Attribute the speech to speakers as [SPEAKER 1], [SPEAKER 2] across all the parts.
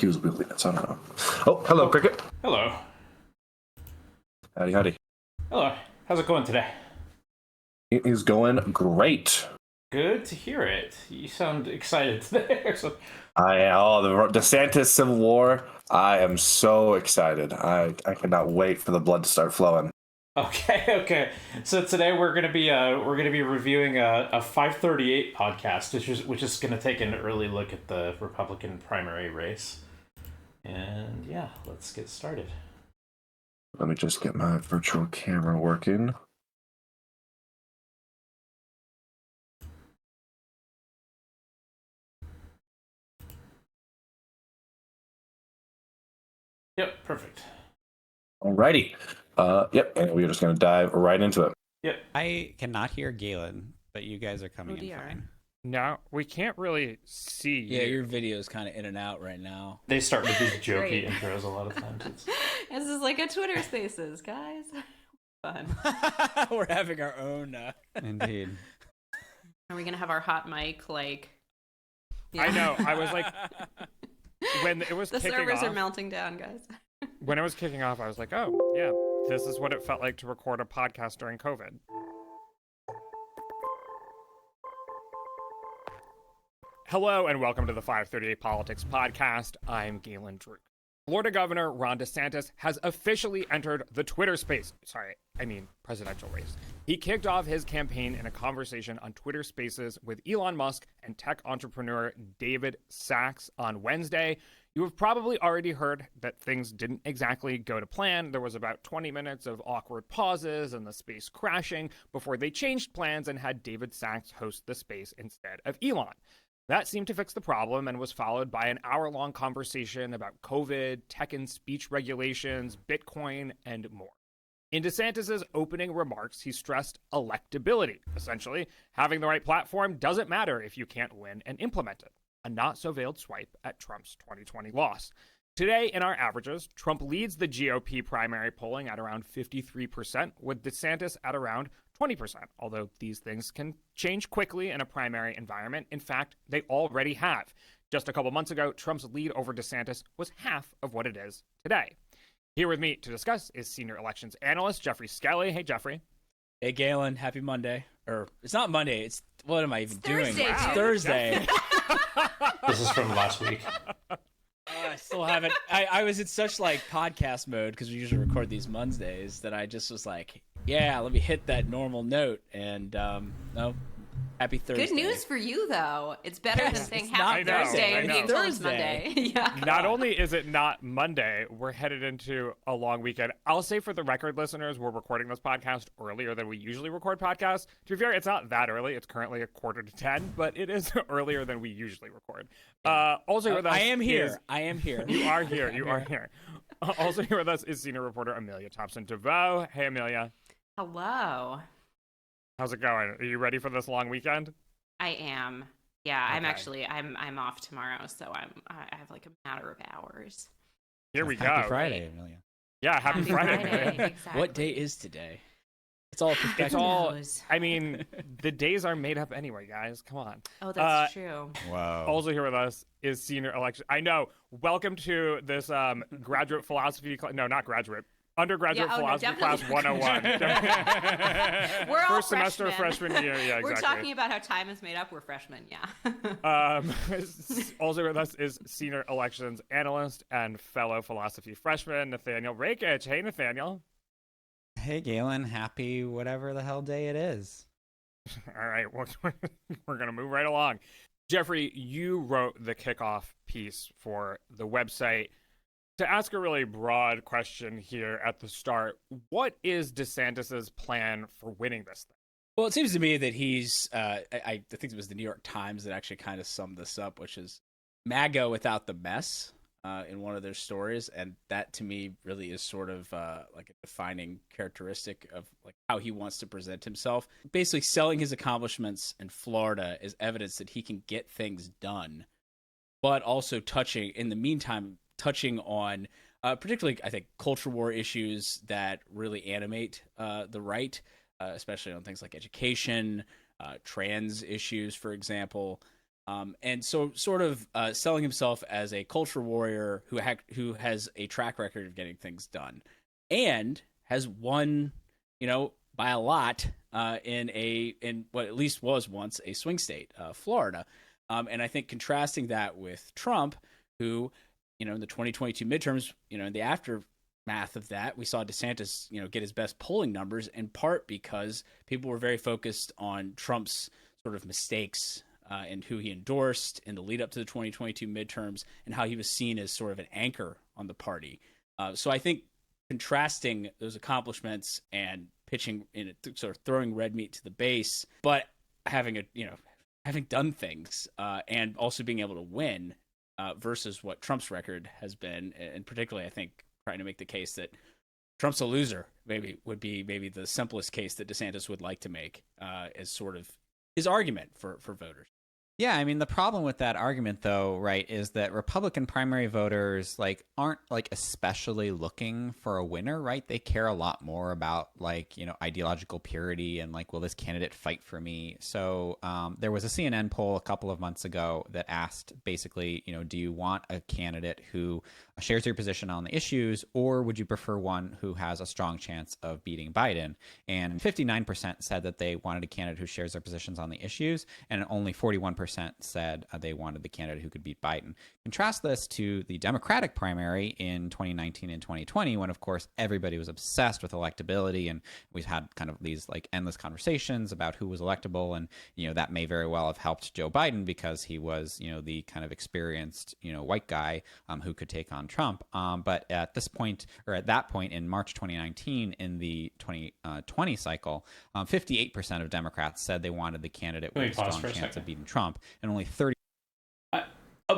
[SPEAKER 1] cues will be leaving, so I don't know. Oh, hello, Cricket.
[SPEAKER 2] Hello.
[SPEAKER 1] Howdy.
[SPEAKER 2] Hello. How's it going today?
[SPEAKER 1] It is going great.
[SPEAKER 2] Good to hear it. You sound excited today.
[SPEAKER 1] The DeSantis Civil War. I am so excited. I cannot wait for the blood to start flowing.
[SPEAKER 2] Okay. So today we're gonna be reviewing a 538 podcast, which is gonna take an early look at the Republican primary race. And yeah, let's get started.
[SPEAKER 1] Let me just get my virtual camera working.
[SPEAKER 2] Yep, perfect.
[SPEAKER 1] Alrighty. Yep, and we're just going to dive right into it.
[SPEAKER 2] Yep.
[SPEAKER 3] I cannot hear Galen, but you guys are coming in fine.
[SPEAKER 4] No, we can't really see you.
[SPEAKER 5] Yeah, your video is kind of in and out right now.
[SPEAKER 2] They start with these jokey intros a lot of times.
[SPEAKER 6] This is like a Twitter Spaces, guys. Fun.
[SPEAKER 5] We're having our own.
[SPEAKER 3] Indeed.
[SPEAKER 6] Are we gonna have our hot mic like?
[SPEAKER 4] I know. I was like, when it was
[SPEAKER 6] the
[SPEAKER 4] kicking
[SPEAKER 6] servers
[SPEAKER 4] off,
[SPEAKER 6] are melting down, guys.
[SPEAKER 4] when it was kicking off, I was like, oh yeah, this is what it felt like to record a podcast during COVID. Hello and welcome to the 538 Politics Podcast. I'm Galen Drew. Florida Governor Ron DeSantis has officially entered the Twitter space. Presidential race. He kicked off his campaign in a conversation on Twitter Spaces with Elon Musk and tech entrepreneur David Sacks on Wednesday. You have probably already heard that things didn't exactly go to plan. There was about 20 minutes of awkward pauses and the space crashing before they changed plans and had David Sacks host the space instead of Elon. That seemed to fix the problem and was followed by an hour-long conversation about COVID, tech and speech regulations, Bitcoin, and more. In DeSantis' opening remarks, he stressed electability. Essentially, having the right platform doesn't matter if you can't win and implement it. A not-so-veiled swipe at Trump's 2020 loss. Today, in our averages, Trump leads the GOP primary polling at around 53%, with DeSantis at around 20%, although these things can change quickly in a primary environment. In fact, they already have. Just a couple months ago, Trump's lead over DeSantis was half of what it is today. Here with me to discuss is senior elections analyst Jeffrey Skelly. Hey, Jeffrey.
[SPEAKER 5] Hey, Galen. Happy Monday. Or it's not Monday. It's what am I even doing?
[SPEAKER 6] Thursday,
[SPEAKER 5] It's
[SPEAKER 6] dude.
[SPEAKER 5] Thursday.
[SPEAKER 2] This is from last week.
[SPEAKER 5] I still haven't. I was in such like podcast mode because we usually record these Mondays that I just was like, yeah, let me hit that normal note. And no, happy Thursday.
[SPEAKER 6] Good news for you, though. It's better than saying Happy
[SPEAKER 4] not
[SPEAKER 6] Thursday and
[SPEAKER 4] Thursday.
[SPEAKER 6] being told it's Monday. Yeah.
[SPEAKER 4] Not only is it not Monday, we're headed into a long weekend. I'll say for the record, listeners, we're recording this podcast earlier than we usually record podcasts. To be fair, it's not that early. It's currently 9:45, but it is earlier than we usually record. Also with us
[SPEAKER 5] I am here.
[SPEAKER 4] is-
[SPEAKER 5] I am here.
[SPEAKER 4] You are here. You are here. Also here with us is senior reporter Amelia Thompson-DeVoe. Hey, Amelia.
[SPEAKER 6] Hello.
[SPEAKER 4] How's it going? Are you ready for this long weekend?
[SPEAKER 6] I am. Yeah,
[SPEAKER 4] Okay.
[SPEAKER 6] I'm off tomorrow, so I have like a matter of hours.
[SPEAKER 4] Here we go.
[SPEAKER 3] Happy Friday, Amelia.
[SPEAKER 4] Yeah, happy Friday. Amelia.
[SPEAKER 6] Exactly.
[SPEAKER 5] What day is today? It's all perspective.
[SPEAKER 4] It's all.
[SPEAKER 6] knows?
[SPEAKER 4] I mean, the days are made up anyway, guys. Come on.
[SPEAKER 6] Oh, that's true.
[SPEAKER 3] Wow.
[SPEAKER 4] Also here with us is senior election. I know. Welcome to this graduate philosophy. No, not graduate. Undergraduate philosophy class
[SPEAKER 6] definitely.
[SPEAKER 4] 101.
[SPEAKER 6] We're all
[SPEAKER 4] First semester
[SPEAKER 6] freshmen.
[SPEAKER 4] freshman year. Yeah, exactly.
[SPEAKER 6] We're talking about how time is made up. We're freshmen, yeah.
[SPEAKER 4] Also with us is senior elections analyst and fellow philosophy freshman Nathaniel Rakich. Hey, Nathaniel.
[SPEAKER 3] Hey, Galen. Happy whatever the hell day it is.
[SPEAKER 4] All right, we're going to move right along. Jeffrey, you wrote the kickoff piece for the website. To ask a really broad question here at the start, what is DeSantis's plan for winning this thing?
[SPEAKER 5] Well, it seems to me that he's. I think it was the New York Times that actually kind of summed this up, which is MAGA without the mess in one of their stories, and that to me really is sort of like a defining characteristic of like how he wants to present himself. Basically, selling his accomplishments in Florida is evidence that he can get things done, but also touching on particularly, I think, culture war issues that really animate the right, especially on things like education, trans issues, for example. And so sort of selling himself as a culture warrior who has a track record of getting things done and has won, by a lot in what at least was once a swing state, Florida. And I think contrasting that with Trump, who, in the 2022 midterms, in the aftermath of that, we saw DeSantis, get his best polling numbers, in part because people were very focused on Trump's sort of mistakes and who he endorsed in the lead up to the 2022 midterms and how he was seen as sort of an anchor on the party. So I think contrasting those accomplishments and pitching in sort of throwing red meat to the base, but having done things and also being able to win versus what Trump's record has been, and particularly I think trying to make the case that Trump's a loser would be the simplest case that DeSantis would like to make as sort of his argument for voters.
[SPEAKER 3] Yeah, I mean, the problem with that argument, though, right, is that Republican primary voters aren't especially looking for a winner, right? They care a lot more about ideological purity and will this candidate fight for me? So there was a CNN poll a couple of months ago that asked basically, do you want a candidate who shares your position on the issues, or would you prefer one who has a strong chance of beating Biden? And 59% said that they wanted a candidate who shares their positions on the issues, and only 41% said they wanted the candidate who could beat Biden. Contrast this to the Democratic primary in 2019 and 2020, when, of course, everybody was obsessed with electability, and we've had kind of these endless conversations about who was electable, and that may very well have helped Joe Biden because he was the kind of experienced white guy who could take on Trump. But at this point, or at that point in March 2019, in the 2020 cycle, 58% of Democrats said they wanted the candidate with a strong chance of beating Trump, and only 30.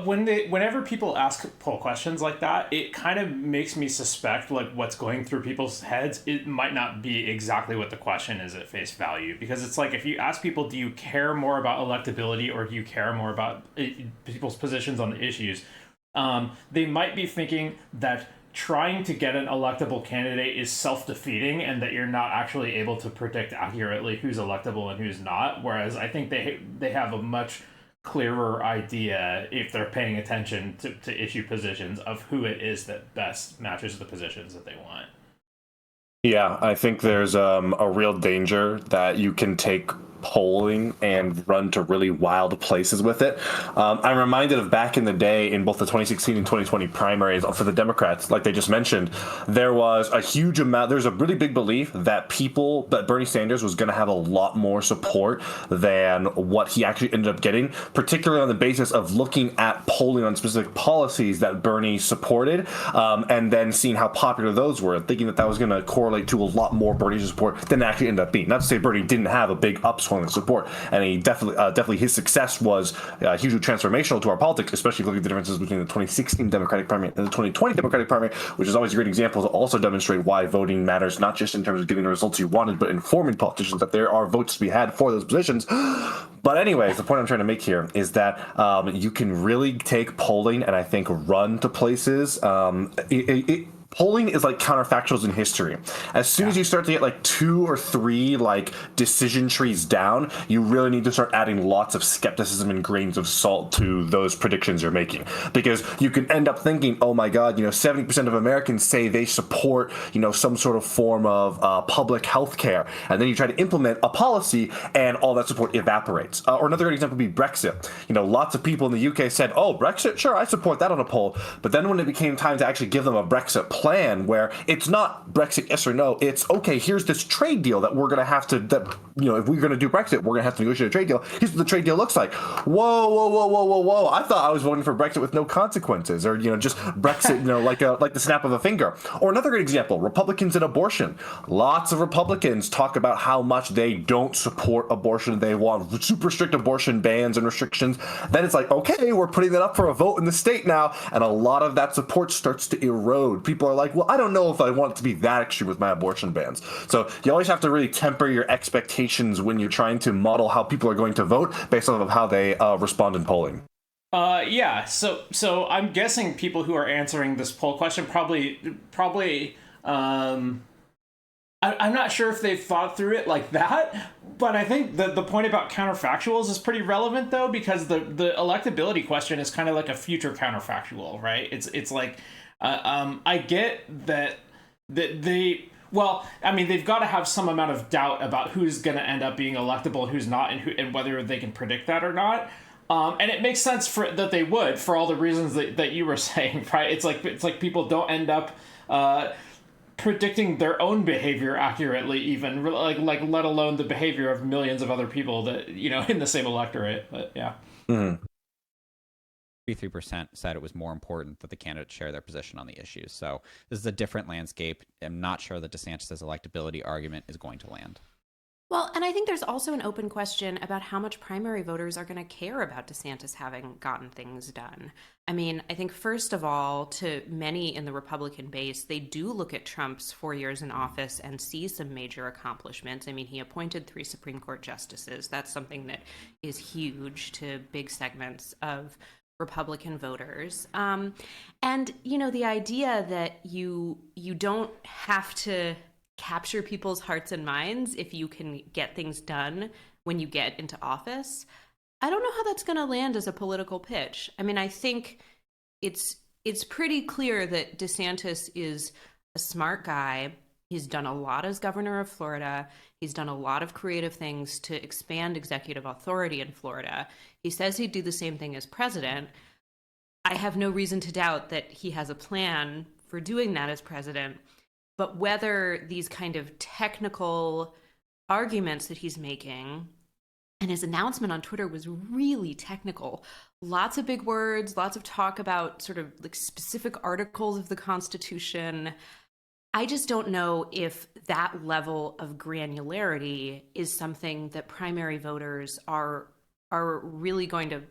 [SPEAKER 2] Whenever people ask poll questions like that, it kind of makes me suspect what's going through people's heads. It might not be exactly what the question is at face value, because it's if you ask people, do you care more about electability or do you care more about people's positions on the issues? They might be thinking that trying to get an electable candidate is self-defeating and that you're not actually able to predict accurately who's electable and who's not. Whereas I think they have a much clearer idea, if they're paying attention to issue positions, of who it is that best matches the positions that they want.
[SPEAKER 1] Yeah, I think there's a real danger that you can take polling and run to really wild places with it. I'm reminded of back in the day in both the 2016 and 2020 primaries for the Democrats, like they just mentioned, there was a really big belief that Bernie Sanders was going to have a lot more support than what he actually ended up getting, particularly on the basis of looking at polling on specific policies that Bernie supported, and then seeing how popular those were, thinking that was going to correlate to a lot more Bernie support than it actually ended up being. Not to say Bernie didn't have a big upswing in support, and he definitely his success was hugely transformational to our politics, especially looking at the differences between the 2016 Democratic primary and the 2020 Democratic primary, which is always a great example to also demonstrate why voting matters, not just in terms of getting the results you wanted, but informing politicians that there are votes to be had for those positions. But anyways, the point I'm trying to make here is that you can really take polling and I think run to places. Polling is like counterfactuals in history. As soon as you start to get 2 or 3 decision trees down, you really need to start adding lots of skepticism and grains of salt to those predictions you're making, because you can end up thinking, oh my God, 70% of Americans say they support some sort of form of public health care, and then you try to implement a policy and all that support evaporates. Or another great example would be Brexit. Lots of people in the UK said, oh, Brexit, sure, I support that on a poll, but then when it became time to actually give them a Brexit plan where it's not Brexit yes or no, it's okay, here's this trade deal that we're going to have to, if we're going to do Brexit, we're going to have to negotiate a trade deal. Here's what the trade deal looks like. Whoa. I thought I was voting for Brexit with no consequences, or, just Brexit, like the snap of a finger. Or another great example, Republicans and abortion. Lots of Republicans talk about how much they don't support abortion. They want super strict abortion bans and restrictions. Then it's okay, we're putting that up for a vote in the state now. And a lot of that support starts to erode. People are well, I don't know if I want it to be that extreme with my abortion bans. So you always have to really temper your expectations when you're trying to model how people are going to vote based off of how they respond in polling.
[SPEAKER 2] Yeah. So I'm guessing people who are answering this poll question probably. I I'm not sure if they've thought through it like that, but I think the point about counterfactuals is pretty relevant, though, because the electability question is kind of like a future counterfactual, right? It's like, I get that they, well, I mean, they've got to have some amount of doubt about who's going to end up being electable and who's not, and whether they can predict that or not. And it makes sense that they would, for all the reasons that you were saying, right? It's like people don't end up predicting their own behavior accurately, even like let alone the behavior of millions of other people that, you know, in the same electorate. But yeah.
[SPEAKER 3] 33% said it was more important that the candidates share their position on the issues. So this is a different landscape. I'm not sure that DeSantis' electability argument is going to land.
[SPEAKER 6] Well, and I think there's also an open question about how much primary voters are going to care about DeSantis having gotten things done. I mean, I think first of all, to many in the Republican base, they do look at Trump's 4 years in office and see some major accomplishments. I mean, he appointed 3 Supreme Court justices. That's something that is huge to big segments of Republican voters. And, you know, the idea that you don't have to capture people's hearts and minds if you can get things done when you get into office, I don't know how that's going to land as a political pitch. I mean, I think it's pretty clear that DeSantis is a smart guy. He's done a lot as governor of Florida. He's done a lot of creative things to expand executive authority in Florida. He says he'd do the same thing as president. I have no reason to doubt that he has a plan for doing that as president. But whether these kind of technical arguments that he's making, and his announcement on Twitter was really technical, lots of big words, lots of talk about sort of like specific articles of the Constitution. I just don't know if that level of granularity is something that primary voters are really going to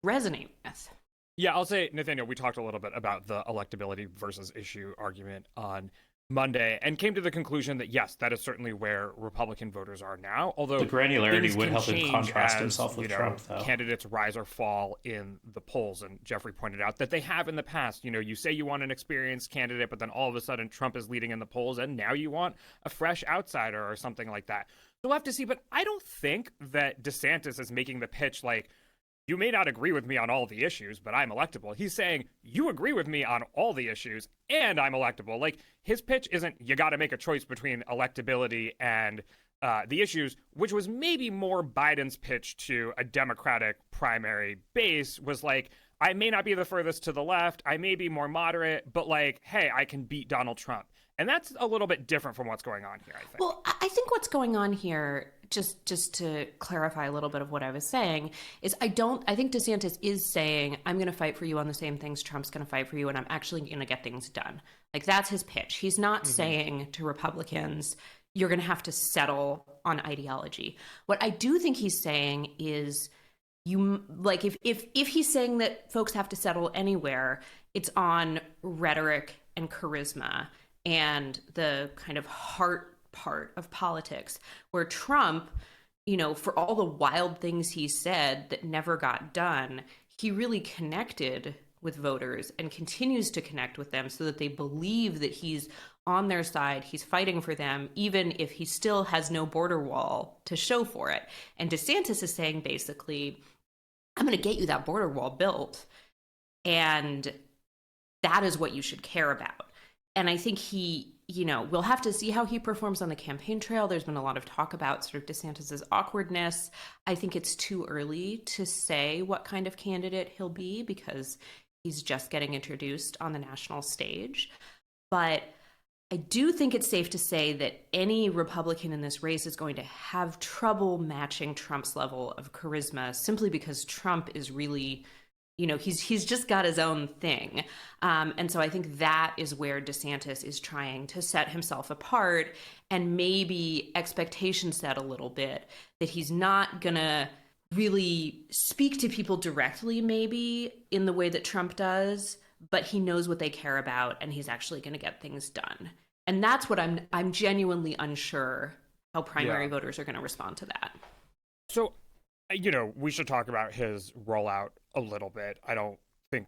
[SPEAKER 6] resonate with.
[SPEAKER 4] Yeah, I'll say, Nathaniel, we talked a little bit about the electability versus issue argument on Monday and came to the conclusion that, yes, that is certainly where Republican voters are now. Although
[SPEAKER 2] the granularity would help him
[SPEAKER 4] change
[SPEAKER 2] contrast
[SPEAKER 4] as,
[SPEAKER 2] himself with Trump, though.
[SPEAKER 4] Candidates rise or fall in the polls. And Jeffrey pointed out that they have in the past. You know, you say you want an experienced candidate, but then all of a sudden Trump is leading in the polls, and now you want a fresh outsider or something like that. So we'll have to see. But I don't think that DeSantis is making the pitch like, you may not agree with me on all the issues, but I'm electable. He's saying, you agree with me on all the issues, and I'm electable. Like, his pitch isn't, you got to make a choice between electability and the issues, which was maybe more Biden's pitch to a Democratic primary base, was like, I may not be the furthest to the left, I may be more moderate, but like, hey, I can beat Donald Trump. And that's a little bit different from what's going on here, I think.
[SPEAKER 6] Well, I think what's going on here, just to clarify a little bit of what I was saying, is I think DeSantis is saying, I'm going to fight for you on the same things Trump's going to fight for you, and I'm actually going to get things done. Like, that's his pitch. He's not saying to Republicans, you're going to have to settle on ideology. What I do think he's saying is, if he's saying that folks have to settle anywhere, it's on rhetoric and charisma and the kind of heart part of politics, where Trump, you know, for all the wild things he said that never got done, he really connected with voters and continues to connect with them so that they believe that he's on their side, he's fighting for them, even if he still has no border wall to show for it. And DeSantis is saying, basically, I'm going to get you that border wall built, and that is what you should care about. And I think we'll have to see how he performs on the campaign trail. There's been a lot of talk about sort of DeSantis's awkwardness. I think it's too early to say what kind of candidate he'll be because he's just getting introduced on the national stage. But I do think it's safe to say that any Republican in this race is going to have trouble matching Trump's level of charisma, simply because Trump is really, you know, he's just got his own thing. And so I think that is where DeSantis is trying to set himself apart and maybe expectations set a little bit, that he's not going to really speak to people directly, maybe in the way that Trump does, but he knows what they care about and he's actually going to get things done. And that's what I'm genuinely unsure how primary voters are going to respond to that.
[SPEAKER 4] So, you know, we should talk about his rollout a little bit. I don't think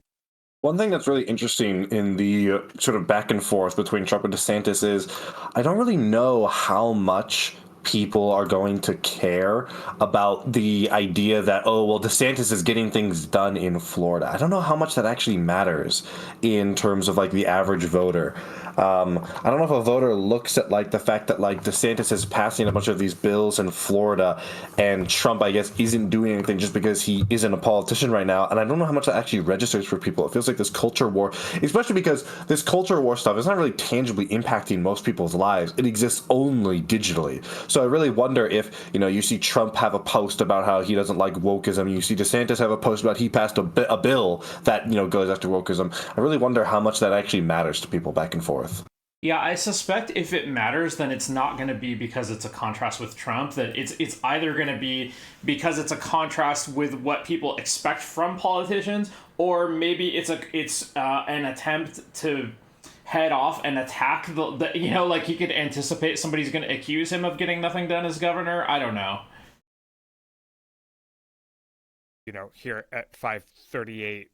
[SPEAKER 1] One thing that's really interesting in the sort of back and forth between Trump and DeSantis is I don't really know how much people are going to care about the idea that, oh, well, DeSantis is getting things done in Florida. I don't know how much that actually matters in terms of like the average voter. I don't know if a voter looks at like the fact that like DeSantis is passing a bunch of these bills in Florida and Trump, I guess, isn't doing anything just because he isn't a politician right now. And I don't know how much that actually registers for people. It feels like this culture war, especially because this culture war stuff is not really tangibly impacting most people's lives. It exists only digitally. So I really wonder if, you see Trump have a post about how he doesn't like wokeism. You see DeSantis have a post about he passed a bill that, goes after wokeism. I really wonder how much that actually matters to people back and forth.
[SPEAKER 2] Yeah, I suspect if it matters, then it's not going to be because it's a contrast with Trump. That it's either going to be because it's a contrast with what people expect from politicians, or maybe it's an attempt to head off and attack the like he could anticipate somebody's going to accuse him of getting nothing done as governor. I don't know.
[SPEAKER 4] Here at 538,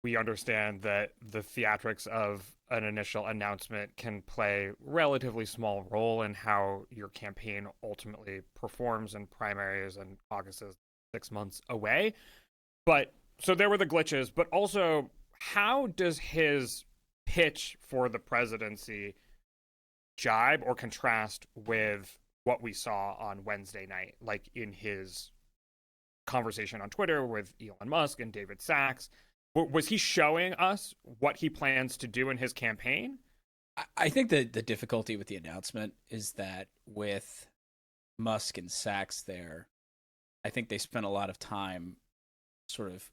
[SPEAKER 4] we understand that the theatrics of an initial announcement can play relatively small role in how your campaign ultimately performs in primaries and caucuses 6 months away. But so there were the glitches, but also how does his pitch for the presidency jibe or contrast with what we saw on Wednesday night, like in his conversation on Twitter with Elon Musk and David Sachs? Was he showing us what he plans to do in his campaign?
[SPEAKER 5] I think that the difficulty with the announcement is that with Musk and Sachs there, I think they spent a lot of time sort of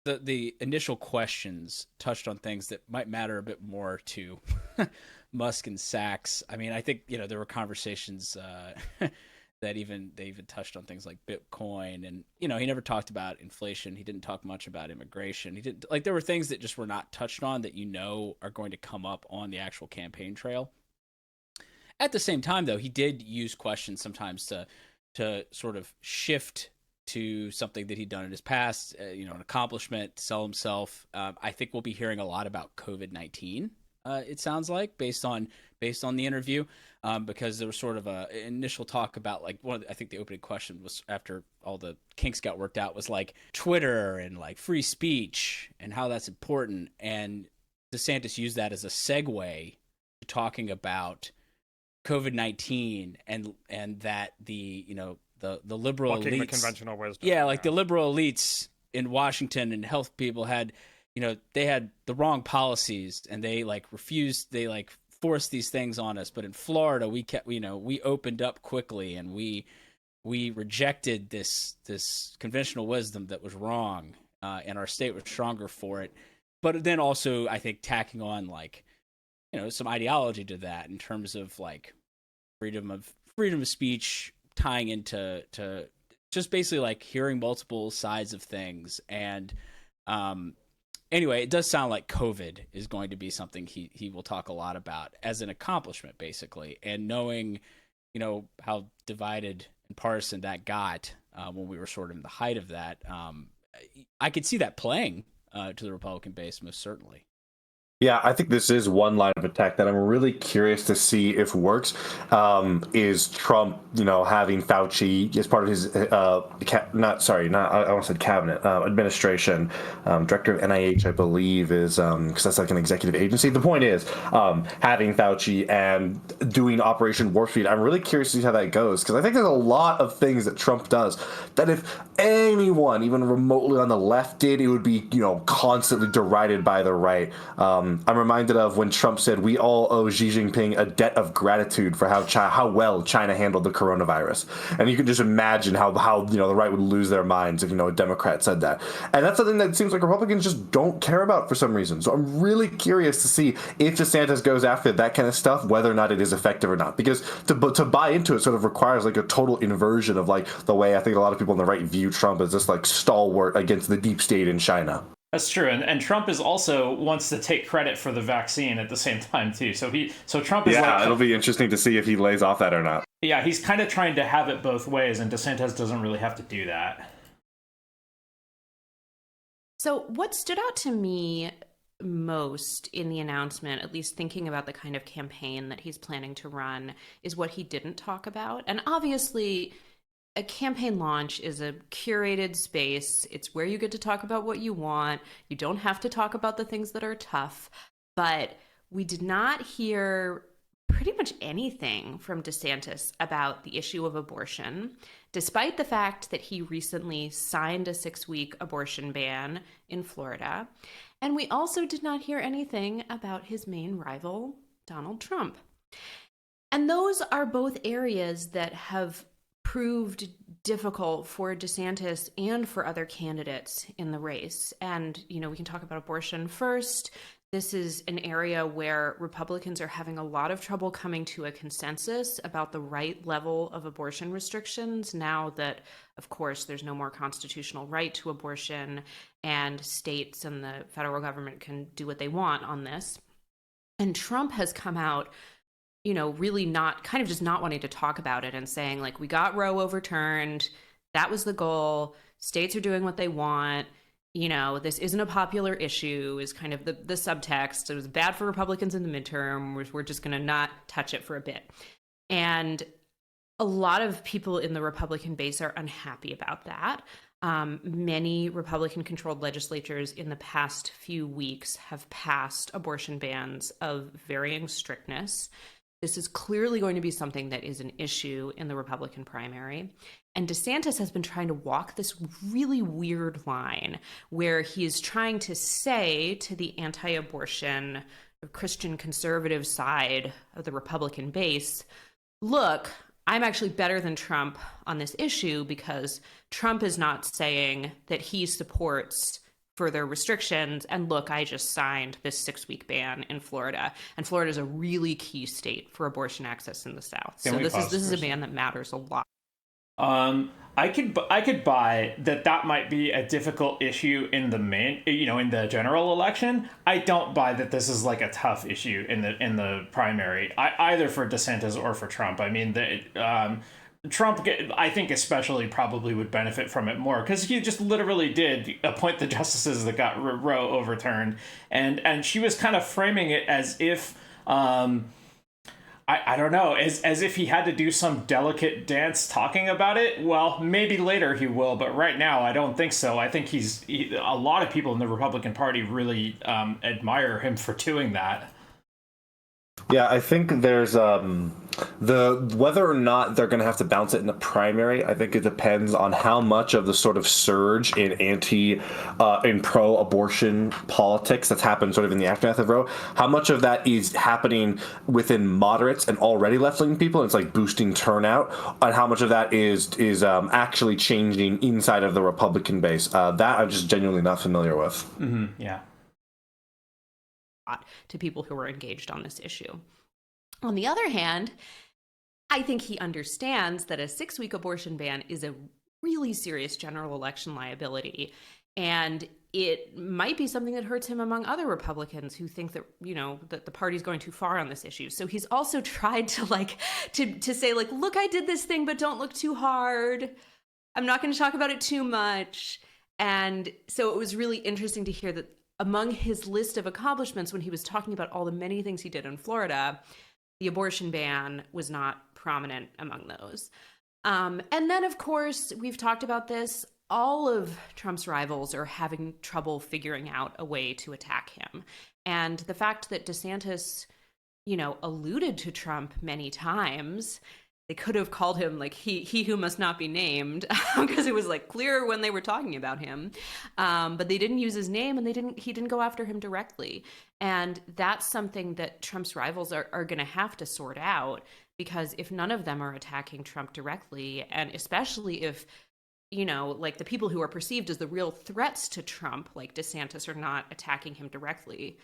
[SPEAKER 5] the initial questions touched on things that might matter a bit more to Musk and Sachs. I mean, I think, there were conversations that they even touched on things like Bitcoin, and he never talked about inflation. He didn't talk much about immigration. He didn't there were things that just were not touched on that are going to come up on the actual campaign trail. At the same time, though, he did use questions sometimes to sort of shift to something that he'd done in his past, an accomplishment, to sell himself. I think we'll be hearing a lot about COVID-19. It sounds like based on the interview, because there was sort of a initial talk about like I think the opening question was after all the kinks got worked out was like Twitter and like free speech and how that's important, and DeSantis used that as a segue to talking about COVID-19 and that the liberal elites,
[SPEAKER 4] the conventional wisdom,
[SPEAKER 5] the liberal elites in Washington and health people had. They had the wrong policies and they forced these things on us. But in Florida, we opened up quickly and we rejected this conventional wisdom that was wrong, and our state was stronger for it. But then also, I think tacking on some ideology to that in terms of like freedom of speech, tying into just basically like hearing multiple sides of things. And anyway, it does sound like COVID is going to be something he will talk a lot about as an accomplishment, basically. And knowing, how divided and partisan that got when we were sort of in the height of that, I could see that playing to the Republican base, most certainly.
[SPEAKER 1] Yeah, I think this is one line of attack that I'm really curious to see if works. Is Trump, having Fauci as part of his cabinet, administration, director of NIH, I believe, is because that's like an executive agency. The point is, having Fauci and doing Operation Warp Speed. I'm really curious to see how that goes, because I think there's a lot of things that Trump does that if anyone, even remotely on the left, did, it would be, constantly derided by the right. I'm reminded of when Trump said we all owe Xi Jinping a debt of gratitude for how well China handled the coronavirus, and you can just imagine how the right would lose their minds if a Democrat said that. And that's something that seems like Republicans just don't care about for some reason. So I'm really curious to see if DeSantis goes after that kind of stuff, whether or not it is effective or not. Because to buy into it sort of requires like a total inversion of like the way I think a lot of people on the right view Trump as this like stalwart against the deep state in China.
[SPEAKER 2] That's true, and Trump is also wants to take credit for the vaccine at the same time too. So Trump is
[SPEAKER 1] it'll be interesting to see if he lays off that or not.
[SPEAKER 2] Yeah, he's kind of trying to have it both ways, and DeSantis doesn't really have to do that.
[SPEAKER 6] So what stood out to me most in the announcement, at least thinking about the kind of campaign that he's planning to run, is what he didn't talk about. And obviously, a campaign launch is a curated space. It's where you get to talk about what you want. You don't have to talk about the things that are tough. But we did not hear pretty much anything from DeSantis about the issue of abortion, despite the fact that he recently signed a 6-week abortion ban in Florida. And we also did not hear anything about his main rival, Donald Trump. And those are both areas that have proved difficult for DeSantis and for other candidates in the race. And, we can talk about abortion first. This is an area where Republicans are having a lot of trouble coming to a consensus about the right level of abortion restrictions now that, of course, there's no more constitutional right to abortion and states and the federal government can do what they want on this. And Trump has come out really just not wanting to talk about it and saying, like, we got Roe overturned. That was the goal. States are doing what they want. This isn't a popular issue is kind of the subtext. It was bad for Republicans in the midterm. We're just going to not touch it for a bit. And a lot of people in the Republican base are unhappy about that. Many Republican-controlled legislatures in the past few weeks have passed abortion bans of varying strictness. This is clearly going to be something that is an issue in the Republican primary. And DeSantis has been trying to walk this really weird line where he is trying to say to the anti-abortion Christian conservative side of the Republican base, look, I'm actually better than Trump on this issue because Trump is not saying that he supports further restrictions. And look, I just signed this 6-week ban in Florida, and Florida is a really key state for abortion access in the South. So this is a ban that matters a lot.
[SPEAKER 2] I could buy that might be a difficult issue in the in the general election. I don't buy that this is like a tough issue in the primary, either for DeSantis or for Trump. I mean, Trump, I think especially probably would benefit from it more because he just literally did appoint the justices that got Roe overturned, and she was kind of framing it as if I don't know, as if he had to do some delicate dance talking about it. Well, maybe later he will, but right now I don't think so. I think a lot of people in the Republican Party really admire him for doing that.
[SPEAKER 1] Yeah, I think there's whether or not they're going to have to bounce it in the primary. I think it depends on how much of the sort of surge in in pro-abortion politics that's happened sort of in the aftermath of Roe. How much of that is happening within moderates and already left-wing people, and it's like boosting turnout, and how much of that is actually changing inside of the Republican base. That I'm just genuinely not familiar with.
[SPEAKER 2] Mm-hmm. Yeah.
[SPEAKER 6] To people who are engaged on this issue. On the other hand, I think he understands that a 6-week abortion ban is a really serious general election liability, and it might be something that hurts him among other Republicans who think that that the party's going too far on this issue. So he's also tried to to say look, I did this thing, but don't look too hard. I'm not going to talk about it too much. And so it was really interesting to hear that among his list of accomplishments, when he was talking about all the many things he did in Florida, the abortion ban was not prominent among those. And then, of course, we've talked about this. All of Trump's rivals are having trouble figuring out a way to attack him. And the fact that DeSantis, alluded to Trump many times, they could have called him he who must not be named because it was clear when they were talking about him. But they didn't use his name, and he didn't go after him directly. And that's something that Trump's rivals are going to have to sort out, because if none of them are attacking Trump directly, and especially if, the people who are perceived as the real threats to Trump, like DeSantis, are not attacking him directly,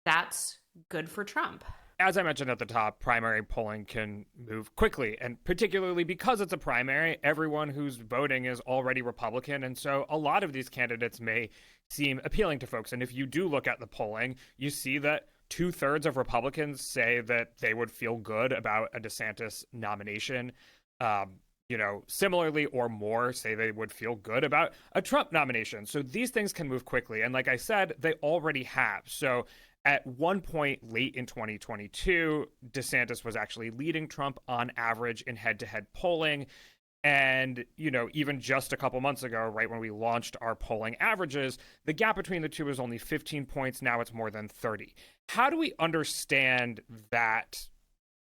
[SPEAKER 6] that's good for Trump.
[SPEAKER 4] As I mentioned at the top, primary polling can move quickly, and particularly because it's a primary, everyone who's voting is already Republican, and so a lot of these candidates may seem appealing to folks. And if you do look at the polling, you see that 2/3 of Republicans say that they would feel good about a DeSantis nomination. similarly or more say they would feel good about a Trump nomination. So these things can move quickly. And like I said, they already have. So at one point late in 2022, DeSantis was actually leading Trump on average in head-to-head polling. And, even just a couple months ago, right when we launched our polling averages, the gap between the two was only 15 points. Now it's more than 30. How do we understand that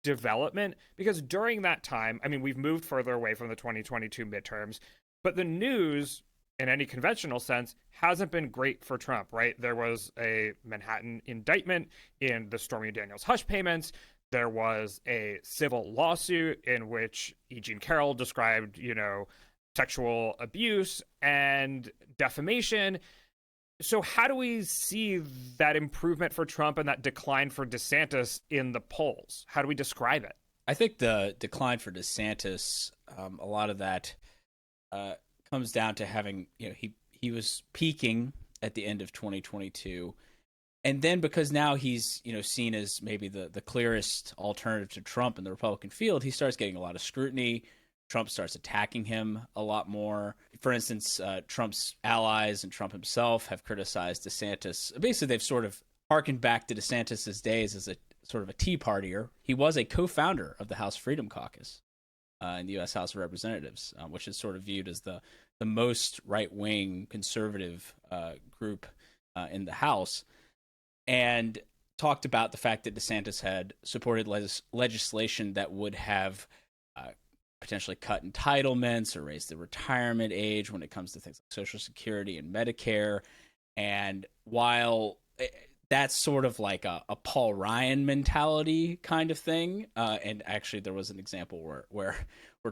[SPEAKER 4] development? Because during that time, I mean, we've moved further away from the 2022 midterms, but the news in any conventional sense hasn't been great for Trump, right? There was a Manhattan indictment in the Stormy Daniels hush payments. There was a civil lawsuit in which E. Jean Carroll described, sexual abuse and defamation. So how do we see that improvement for Trump and that decline for DeSantis in the polls? How do we describe it?
[SPEAKER 5] I think the decline for DeSantis, a lot of that comes down to having, he was peaking at the end of 2022. And then because now he's, seen as maybe the clearest alternative to Trump in the Republican field, he starts getting a lot of scrutiny. Trump starts attacking him a lot more. For instance, Trump's allies and Trump himself have criticized DeSantis. Basically, they've sort of harkened back to DeSantis' days as a sort of a Tea Partier. He was a co-founder of the House Freedom Caucus in the U.S. House of Representatives, which is sort of viewed as the most right-wing conservative group in the House, and talked about the fact that DeSantis had supported legislation that would have potentially cut entitlements or raise the retirement age when it comes to things like Social Security and Medicare. And while that's sort of like a Paul Ryan mentality kind of thing, and actually there was an example where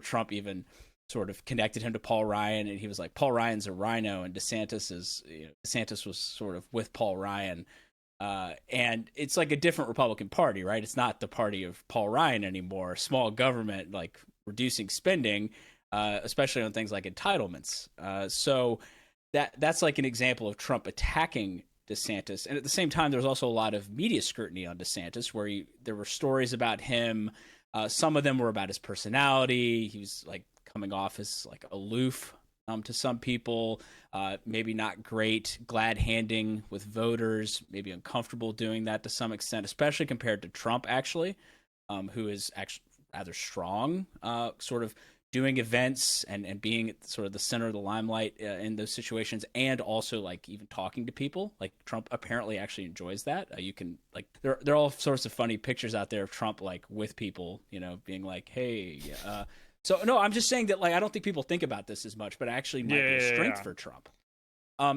[SPEAKER 5] Trump even sort of connected him to Paul Ryan, and he was like, Paul Ryan's a rhino, and DeSantis was sort of with Paul Ryan. And it's like a different Republican Party, right? It's not the party of Paul Ryan anymore. Small government, like reducing spending, especially on things like entitlements. So that's like an example of Trump attacking DeSantis. And at the same time, there was also a lot of media scrutiny on DeSantis, where there were stories about him. Some of them were about his personality. He was like coming off as like aloof to some people, maybe not great glad-handing with voters, maybe uncomfortable doing that to some extent, especially compared to Trump, actually, who is actually rather strong, sort of doing events and being at sort of the center of the limelight in those situations, and also like even talking to people. Like Trump apparently actually enjoys that. You can like there are all sorts of funny pictures out there of Trump like with people, being like, hey, so no, I'm just saying that like I don't think people think about this as much, but actually might be a strength for Trump.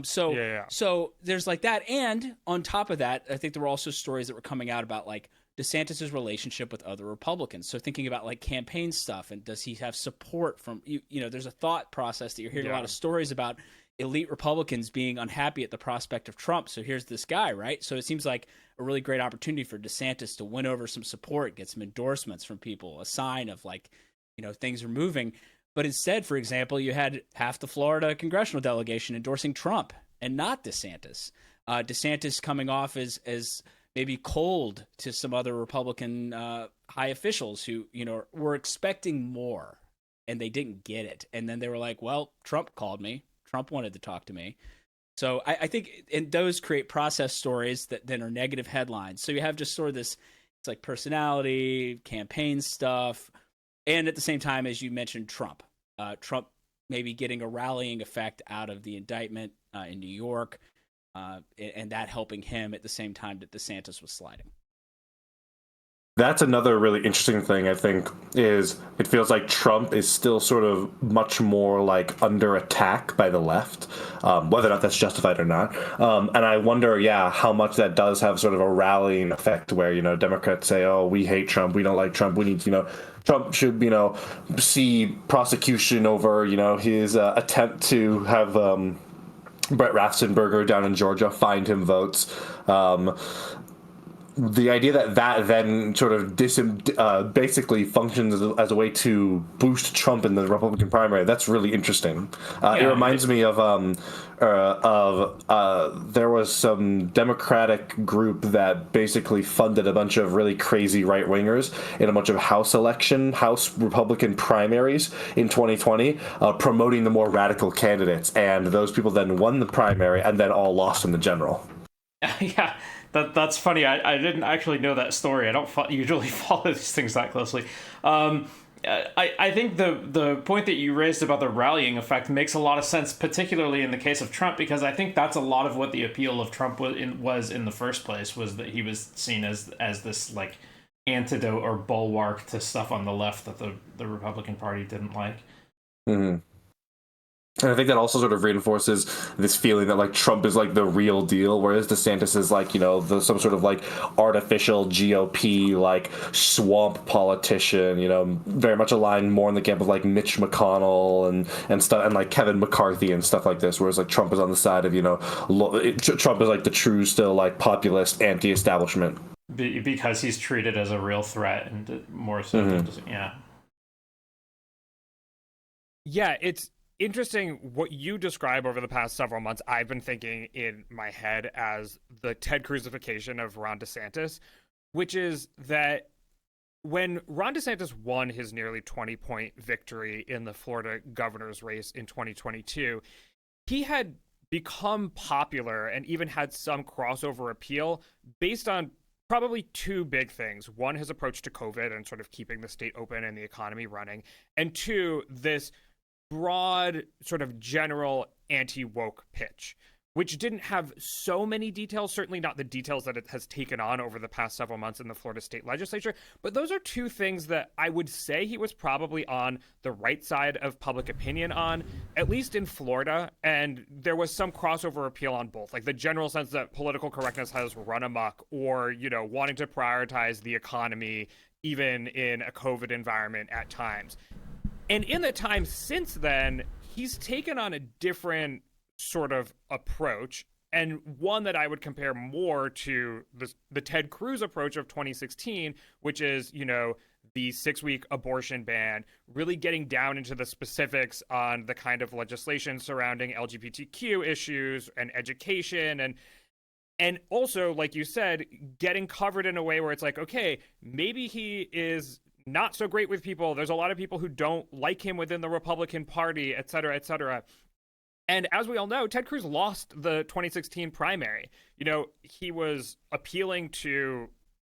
[SPEAKER 5] So there's like that, and on top of that, I think there were also stories that were coming out about like DeSantis's relationship with other Republicans. So thinking about like campaign stuff, and does he have support from there's a thought process that you're hearing a lot of stories about elite Republicans being unhappy at the prospect of Trump. So here's this guy, right? So it seems like a really great opportunity for DeSantis to win over some support, get some endorsements from people, a sign of like, things are moving. But instead, for example, you had half the Florida congressional delegation endorsing Trump and not DeSantis. DeSantis coming off as maybe cold to some other Republican high officials who, were expecting more and they didn't get it. And then they were like, well, Trump called me. Trump wanted to talk to me. So I think those create process stories that then are negative headlines. So you have just sort of this, it's like personality, campaign stuff. And at the same time, as you mentioned, Trump maybe getting a rallying effect out of the indictment in New York, and that helping him at the same time that DeSantis was sliding.
[SPEAKER 1] That's another really interesting thing, I think, is it feels like Trump is still sort of much more like under attack by the left, whether or not that's justified or not. And I wonder, how much that does have sort of a rallying effect where, Democrats say, oh, we hate Trump, we don't like Trump, we need, Trump should, see prosecution over, his attempt to have Brett Raffensperger down in Georgia find him votes. the idea that then sort of basically functions as a way to boost Trump in the Republican primary, that's really interesting. It reminds me of there was some Democratic group that basically funded a bunch of really crazy right wingers in a bunch of House Republican primaries in 2020, promoting the more radical candidates, and those people then won the primary and then all lost in the general.
[SPEAKER 2] Yeah, that's funny. I didn't actually know that story. I don't usually follow these things that closely. I think the point that you raised about the rallying effect makes a lot of sense, particularly in the case of Trump, because I think that's a lot of what the appeal of Trump was in the first place, was that he was seen as this like antidote or bulwark to stuff on the left that the Republican Party didn't like.
[SPEAKER 1] Mm-hmm. And I think that also sort of reinforces this feeling that like Trump is like the real deal, whereas DeSantis is like, you know, some sort of like artificial GOP like swamp politician, you know, very much aligned more in the camp of like Mitch McConnell and stuff, and like Kevin McCarthy and stuff like this. Whereas like Trump is on the side of, you know, Trump is like the true still like populist anti-establishment
[SPEAKER 2] because he's treated as a real threat and more so than
[SPEAKER 4] yeah, it's interesting what you describe over the past several months. I've been thinking in my head as the Ted Cruzification of Ron DeSantis, which is that when Ron DeSantis won his nearly 20-point victory in the Florida governor's race in 2022, he had become popular and even had some crossover appeal based on probably two big things. One, his approach to COVID and sort of keeping the state open and the economy running. And two, this broad sort of general anti-woke pitch, which didn't have so many details, certainly not the details that it has taken on over the past several months in the Florida state legislature. But those are two things that I would say he was probably on the right side of public opinion on, at least in Florida. And there was some crossover appeal on both, like the general sense that political correctness has run amok, or, you know, wanting to prioritize the economy even in a COVID environment at times. And in the time since then, he's taken on a different sort of approach, and one that I would compare more to the Ted Cruz approach of 2016, which is, you know, the 6-week abortion ban, really getting down into the specifics on the kind of legislation surrounding LGBTQ issues and education, and also, like you said, getting covered in a way where it's like, okay, maybe he is not so great with people. There's a lot of people who don't like him within the Republican Party, et cetera, et cetera. And as we all know, Ted Cruz lost the 2016 primary. You know, he was appealing to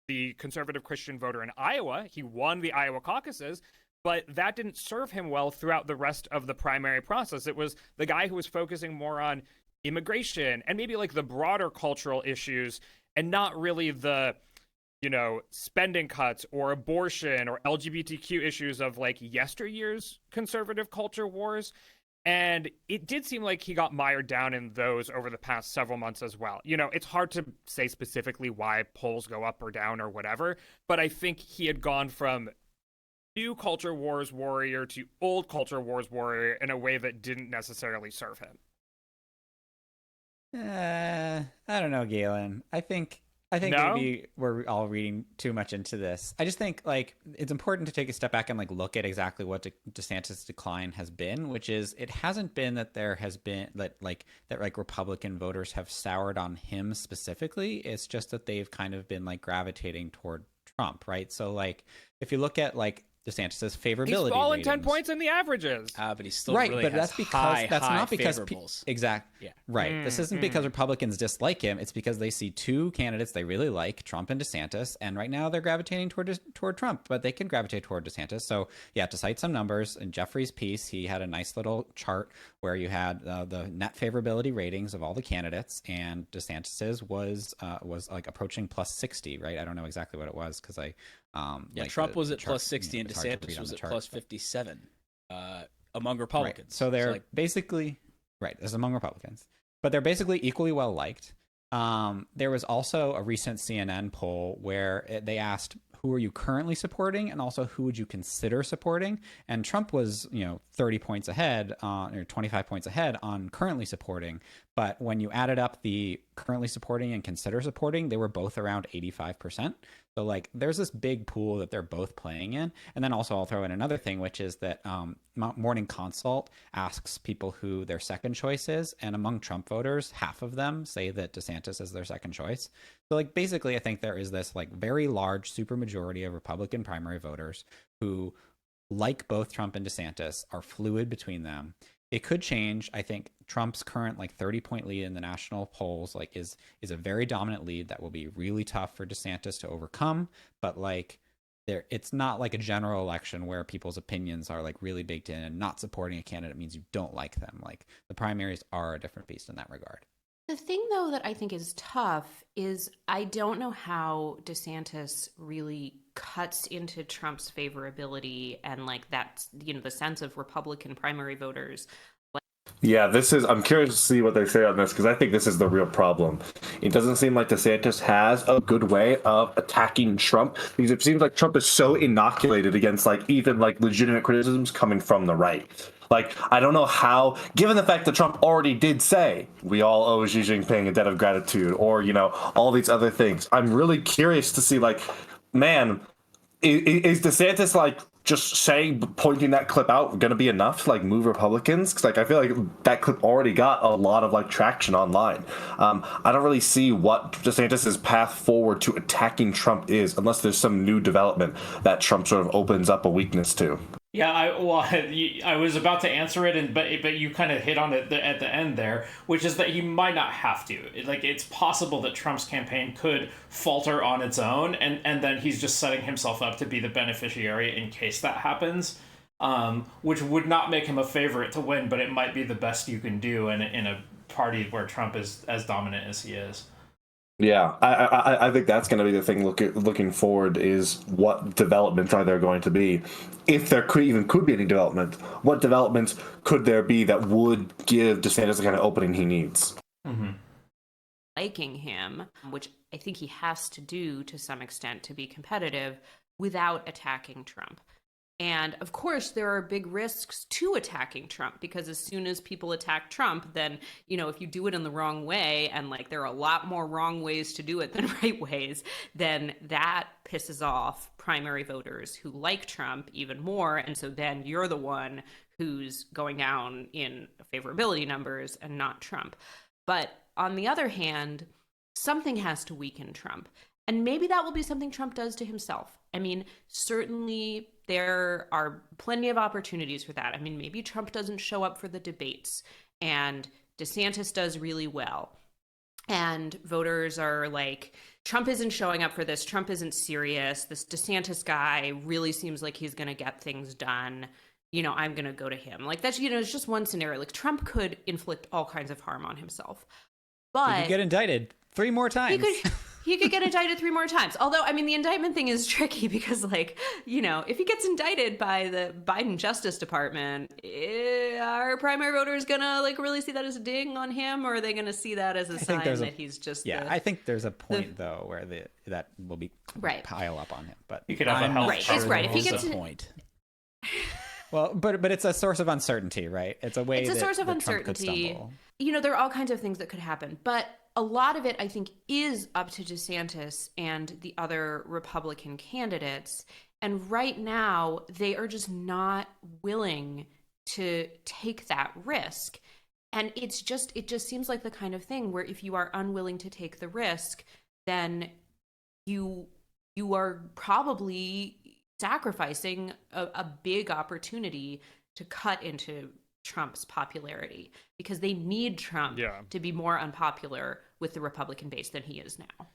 [SPEAKER 4] the conservative Christian voter in Iowa. He won the Iowa caucuses, but that didn't serve him well throughout the rest of the primary process. It was the guy who was focusing more on immigration and maybe like the broader cultural issues, and not really the, you know, spending cuts or abortion or LGBTQ issues of like yesteryear's conservative culture wars. And it did seem like he got mired down in those over the past several months as well. You know, it's hard to say specifically why polls go up or down or whatever, but I think he had gone from new culture wars warrior to old culture wars warrior in a way that didn't necessarily serve him.
[SPEAKER 3] I don't know, Galen. I think
[SPEAKER 4] No?
[SPEAKER 3] maybe we're all reading too much into this. I just think like it's important to take a step back and like look at exactly what DeSantis' decline has been, which is it hasn't been that there has been that Republican voters have soured on him specifically. It's just that they've kind of been like gravitating toward Trump, right? So like if you look at like DeSantis' favorability,
[SPEAKER 4] he's fallen
[SPEAKER 3] ratings,
[SPEAKER 4] 10 points in the averages.
[SPEAKER 5] But he's still
[SPEAKER 3] right,
[SPEAKER 5] really
[SPEAKER 3] but
[SPEAKER 5] has
[SPEAKER 3] that's because that's not because
[SPEAKER 5] favorables.
[SPEAKER 3] Yeah, right. This isn't because Republicans dislike him. It's because they see two candidates they really like, Trump and DeSantis, and right now they're gravitating toward Trump, but they can gravitate toward DeSantis. So yeah, to cite some numbers, in Jeffrey's piece, he had a nice little chart where you had the net favorability ratings of all the candidates, and DeSantis's was like approaching plus 60, right? I don't know exactly what it was because
[SPEAKER 5] Trump was at plus 60 and DeSantis was at plus 57 among Republicans.
[SPEAKER 3] Right. So they're basically right. This is among Republicans, but they're basically equally well liked. There was also a recent CNN poll where they asked, who are you currently supporting, and also who would you consider supporting? And Trump was, 30 points ahead or 25 points ahead on currently supporting, But when you added up the currently supporting and consider supporting, they were both around 85%. So like there's this big pool that they're both playing in. And then also I'll throw in another thing, which is that Morning Consult asks people who their second choice is. And among Trump voters, half of them say that DeSantis is their second choice. So like basically I think there is this like very large supermajority of Republican primary voters who, like both Trump and DeSantis, are fluid between them. It could change. I think Trump's current like 30-point lead in the national polls like is a very dominant lead that will be really tough for DeSantis to overcome. But like it's not like a general election where people's opinions are like really baked in, and not supporting a candidate means you don't like them. Like the primaries are a different beast in that regard.
[SPEAKER 6] The thing, though, that I think is tough is I don't know how DeSantis really cuts into Trump's favorability and like that's, the sense of Republican primary voters.
[SPEAKER 1] Yeah, I'm curious to see what they say on this, because I think this is the real problem. It doesn't seem like DeSantis has a good way of attacking Trump, because it seems like Trump is so inoculated against like even like legitimate criticisms coming from the right. Like, I don't know how, given the fact that Trump already did say, we all owe Xi Jinping a debt of gratitude, or, all these other things. I'm really curious to see, like, man, is DeSantis, like, just saying, pointing that clip out going to be enough to, like, move Republicans? Because, like, I feel like that clip already got a lot of, like, traction online. I don't really see what DeSantis' path forward to attacking Trump is, unless there's some new development that Trump sort of opens up a weakness to.
[SPEAKER 2] Yeah, I was about to answer it, but you kind of hit on it at the end there, which is that he might not have to. It's possible that Trump's campaign could falter on its own, and then he's just setting himself up to be the beneficiary in case that happens, which would not make him a favorite to win, but it might be the best you can do in a party where Trump is as dominant as he is.
[SPEAKER 1] Yeah, I think that's going to be the thing looking forward, is what developments are there going to be? If there could be any development, what developments could there be that would give DeSantis the kind of opening he needs?
[SPEAKER 2] Mm-hmm.
[SPEAKER 6] Liking him, which I think he has to do to some extent to be competitive without attacking Trump. And of course, there are big risks to attacking Trump, because as soon as people attack Trump, then, if you do it in the wrong way, and like there are a lot more wrong ways to do it than right ways, then that pisses off primary voters who like Trump even more. And so then you're the one who's going down in favorability numbers and not Trump. But on the other hand, something has to weaken Trump. And maybe that will be something Trump does to himself. I mean, certainly there are plenty of opportunities for that. I mean, maybe Trump doesn't show up for the debates and DeSantis does really well. And voters are like, Trump isn't showing up for this. Trump isn't serious. This DeSantis guy really seems like he's going to get things done. I'm going to go to him. Like that's, it's just one scenario. Like Trump could inflict all kinds of harm on himself. But
[SPEAKER 3] he could get indicted 3 more times.
[SPEAKER 6] He could get indicted 3 more times. Although, I mean, the indictment thing is tricky because, like, if he gets indicted by the Biden Justice Department, are primary voters gonna like really see that as a ding on him, or are they gonna see that as a sign that he's just?
[SPEAKER 3] Yeah, I think there's a point though where that will be pile up on him. But
[SPEAKER 2] you could have a health
[SPEAKER 6] That's right. If he gets
[SPEAKER 3] a point. Well, but it's a source of uncertainty, right? It's a way. It's a source of
[SPEAKER 6] uncertainty. There are all kinds of things that could happen, but a lot of it, I think, is up to DeSantis and the other Republican candidates. And right now, they are just not willing to take that risk. And it just seems like the kind of thing where if you are unwilling to take the risk, then you are probably sacrificing a big opportunity to cut into Trump's popularity, because they need Trump to be more unpopular with the Republican base than he is now.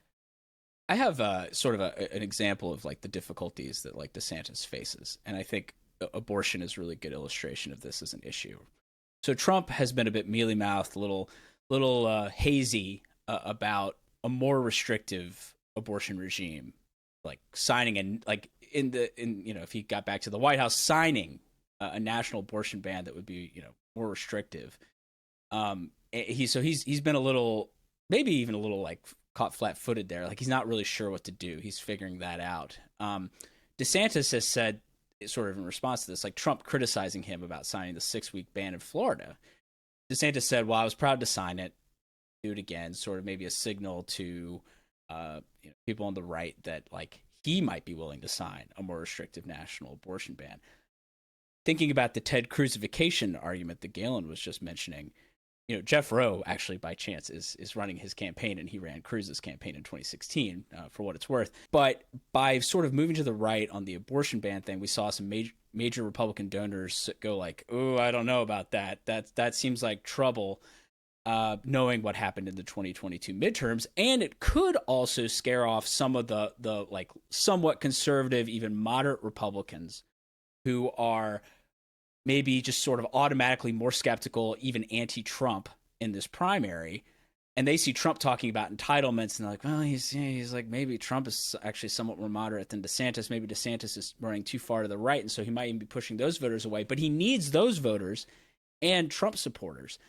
[SPEAKER 5] I have sort of an example of like the difficulties that like DeSantis faces, and I think abortion is a really good illustration of this as an issue. So Trump has been a bit mealy-mouthed, little hazy about a more restrictive abortion regime, like signing if he got back to the White House, signing a national abortion ban that would be, more restrictive. He's been a little, maybe even a little like caught flat-footed there. Like he's not really sure what to do. He's figuring that out. DeSantis has said, sort of in response to this, like Trump criticizing him about signing the 6-week ban in Florida. DeSantis said, well, I was proud to sign it. do it again, sort of maybe a signal to people on the right that like he might be willing to sign a more restrictive national abortion ban. Thinking about the Ted Cruzification argument that Galen was just mentioning, Jeff Rowe actually by chance is running his campaign, and he ran Cruz's campaign in 2016 for what it's worth. But by sort of moving to the right on the abortion ban thing, we saw some major Republican donors go like, "Oh, I don't know about that. That seems like trouble." Knowing what happened in the 2022 midterms, and it could also scare off some of the like somewhat conservative, even moderate Republicans who are maybe just sort of automatically more skeptical, even anti-Trump in this primary, and they see Trump talking about entitlements, and they're like, well, he's like, maybe Trump is actually somewhat more moderate than DeSantis. Maybe DeSantis is running too far to the right, and so he might even be pushing those voters away. But he needs those voters and Trump supporters.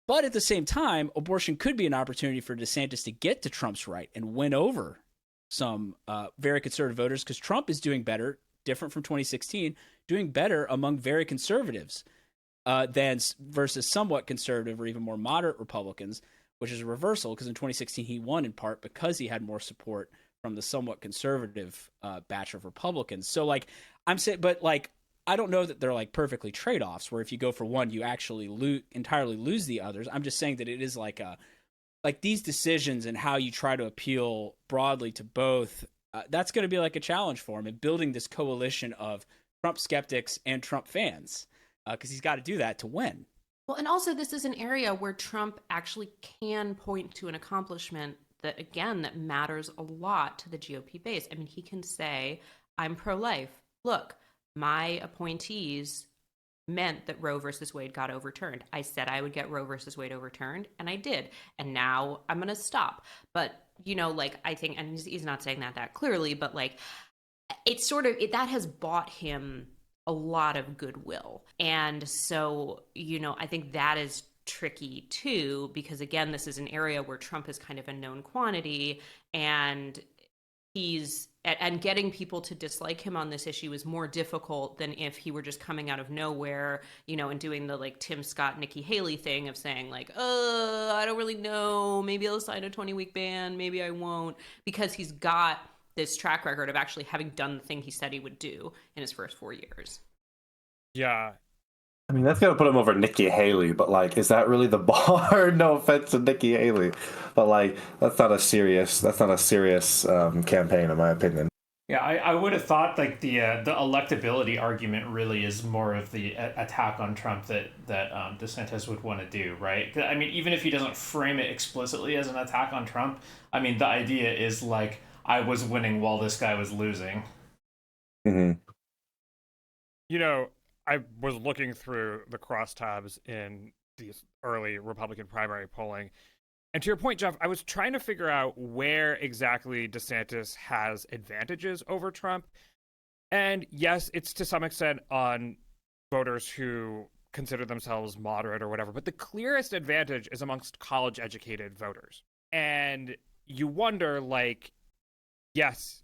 [SPEAKER 5] But at the same time, abortion could be an opportunity for DeSantis to get to Trump's right and win over some very conservative voters, because Trump is doing better, different from 2016, doing better among very conservatives than versus somewhat conservative or even more moderate Republicans, which is a reversal because in 2016 he won in part because he had more support from the somewhat conservative batch of Republicans. So like I'm saying, but like I don't know that they're like perfectly trade-offs where if you go for one, you actually entirely lose the others. I'm just saying that it is like these decisions and how you try to appeal broadly to both. That's going to be like a challenge for him in building this coalition of Trump skeptics and Trump fans, because he's got to do that to win.
[SPEAKER 6] Well, and also this is an area where Trump actually can point to an accomplishment that, again, that matters a lot to the GOP base. I mean, he can say, I'm pro-life. Look, my appointees meant that Roe versus Wade got overturned. I said I would get Roe versus Wade overturned, and I did. And now I'm going to stop. But, like, I think, and he's not saying that clearly, but, like, it's sort of, that has bought him a lot of goodwill. And so, I think that is tricky too, because again, this is an area where Trump is kind of a known quantity, and getting people to dislike him on this issue is more difficult than if he were just coming out of nowhere, and doing the like Tim Scott, Nikki Haley thing of saying like, I don't really know, maybe I'll sign a 20-week ban, maybe I won't, because he's got this track record of actually having done the thing he said he would do in his first 4 years.
[SPEAKER 4] Yeah.
[SPEAKER 1] I mean, that's going to put him over Nikki Haley, but, like, is that really the bar? No offense to Nikki Haley. But, like, that's not a serious campaign, in my opinion.
[SPEAKER 2] Yeah, I would have thought, like, the electability argument really is more of the attack on Trump that DeSantis would want to do, right? I mean, even if he doesn't frame it explicitly as an attack on Trump, I mean, the idea is, like, I was winning while this guy was losing.
[SPEAKER 1] Mm-hmm.
[SPEAKER 4] I was looking through the crosstabs in these early Republican primary polling. And to your point, Jeff, I was trying to figure out where exactly DeSantis has advantages over Trump. And yes, it's to some extent on voters who consider themselves moderate or whatever, but the clearest advantage is amongst college-educated voters. And you wonder, like, yes,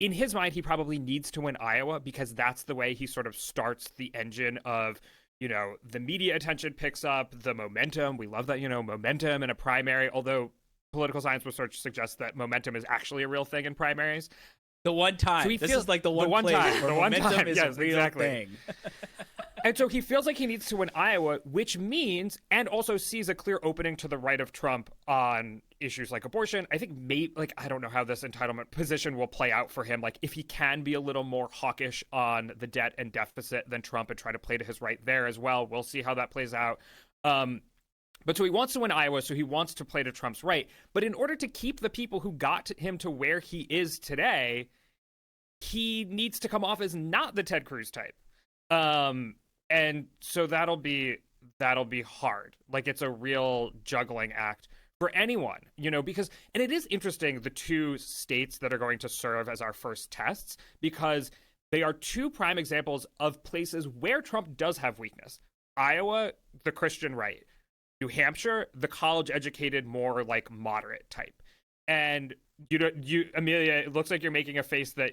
[SPEAKER 4] in his mind, he probably needs to win Iowa because that's the way he sort of starts the engine of, the media attention picks up, the momentum. We love that, momentum in a primary, although political science research suggests that momentum is actually a real thing in primaries.
[SPEAKER 5] The one time.
[SPEAKER 4] So
[SPEAKER 5] this is like the one place
[SPEAKER 4] time.
[SPEAKER 5] where momentum is
[SPEAKER 4] yes,
[SPEAKER 5] a real
[SPEAKER 4] exactly.
[SPEAKER 5] thing.
[SPEAKER 4] And so he feels like he needs to win Iowa, which means, and also sees a clear opening to the right of Trump on issues like abortion. I think I don't know how this entitlement position will play out for him. Like, if he can be a little more hawkish on the debt and deficit than Trump and try to play to his right there as well. We'll see how that plays out. But so he wants to win Iowa, so he wants to play to Trump's right. But in order to keep the people who got him to where he is today, he needs to come off as not the Ted Cruz type. And so that'll be hard. Like, it's a real juggling act for anyone, because, and it is interesting, the two states that are going to serve as our first tests, because they are two prime examples of places where Trump does have weakness. Iowa, the Christian right. New Hampshire, the college-educated, more like moderate type. And you, Amelia, it looks like you're making a face that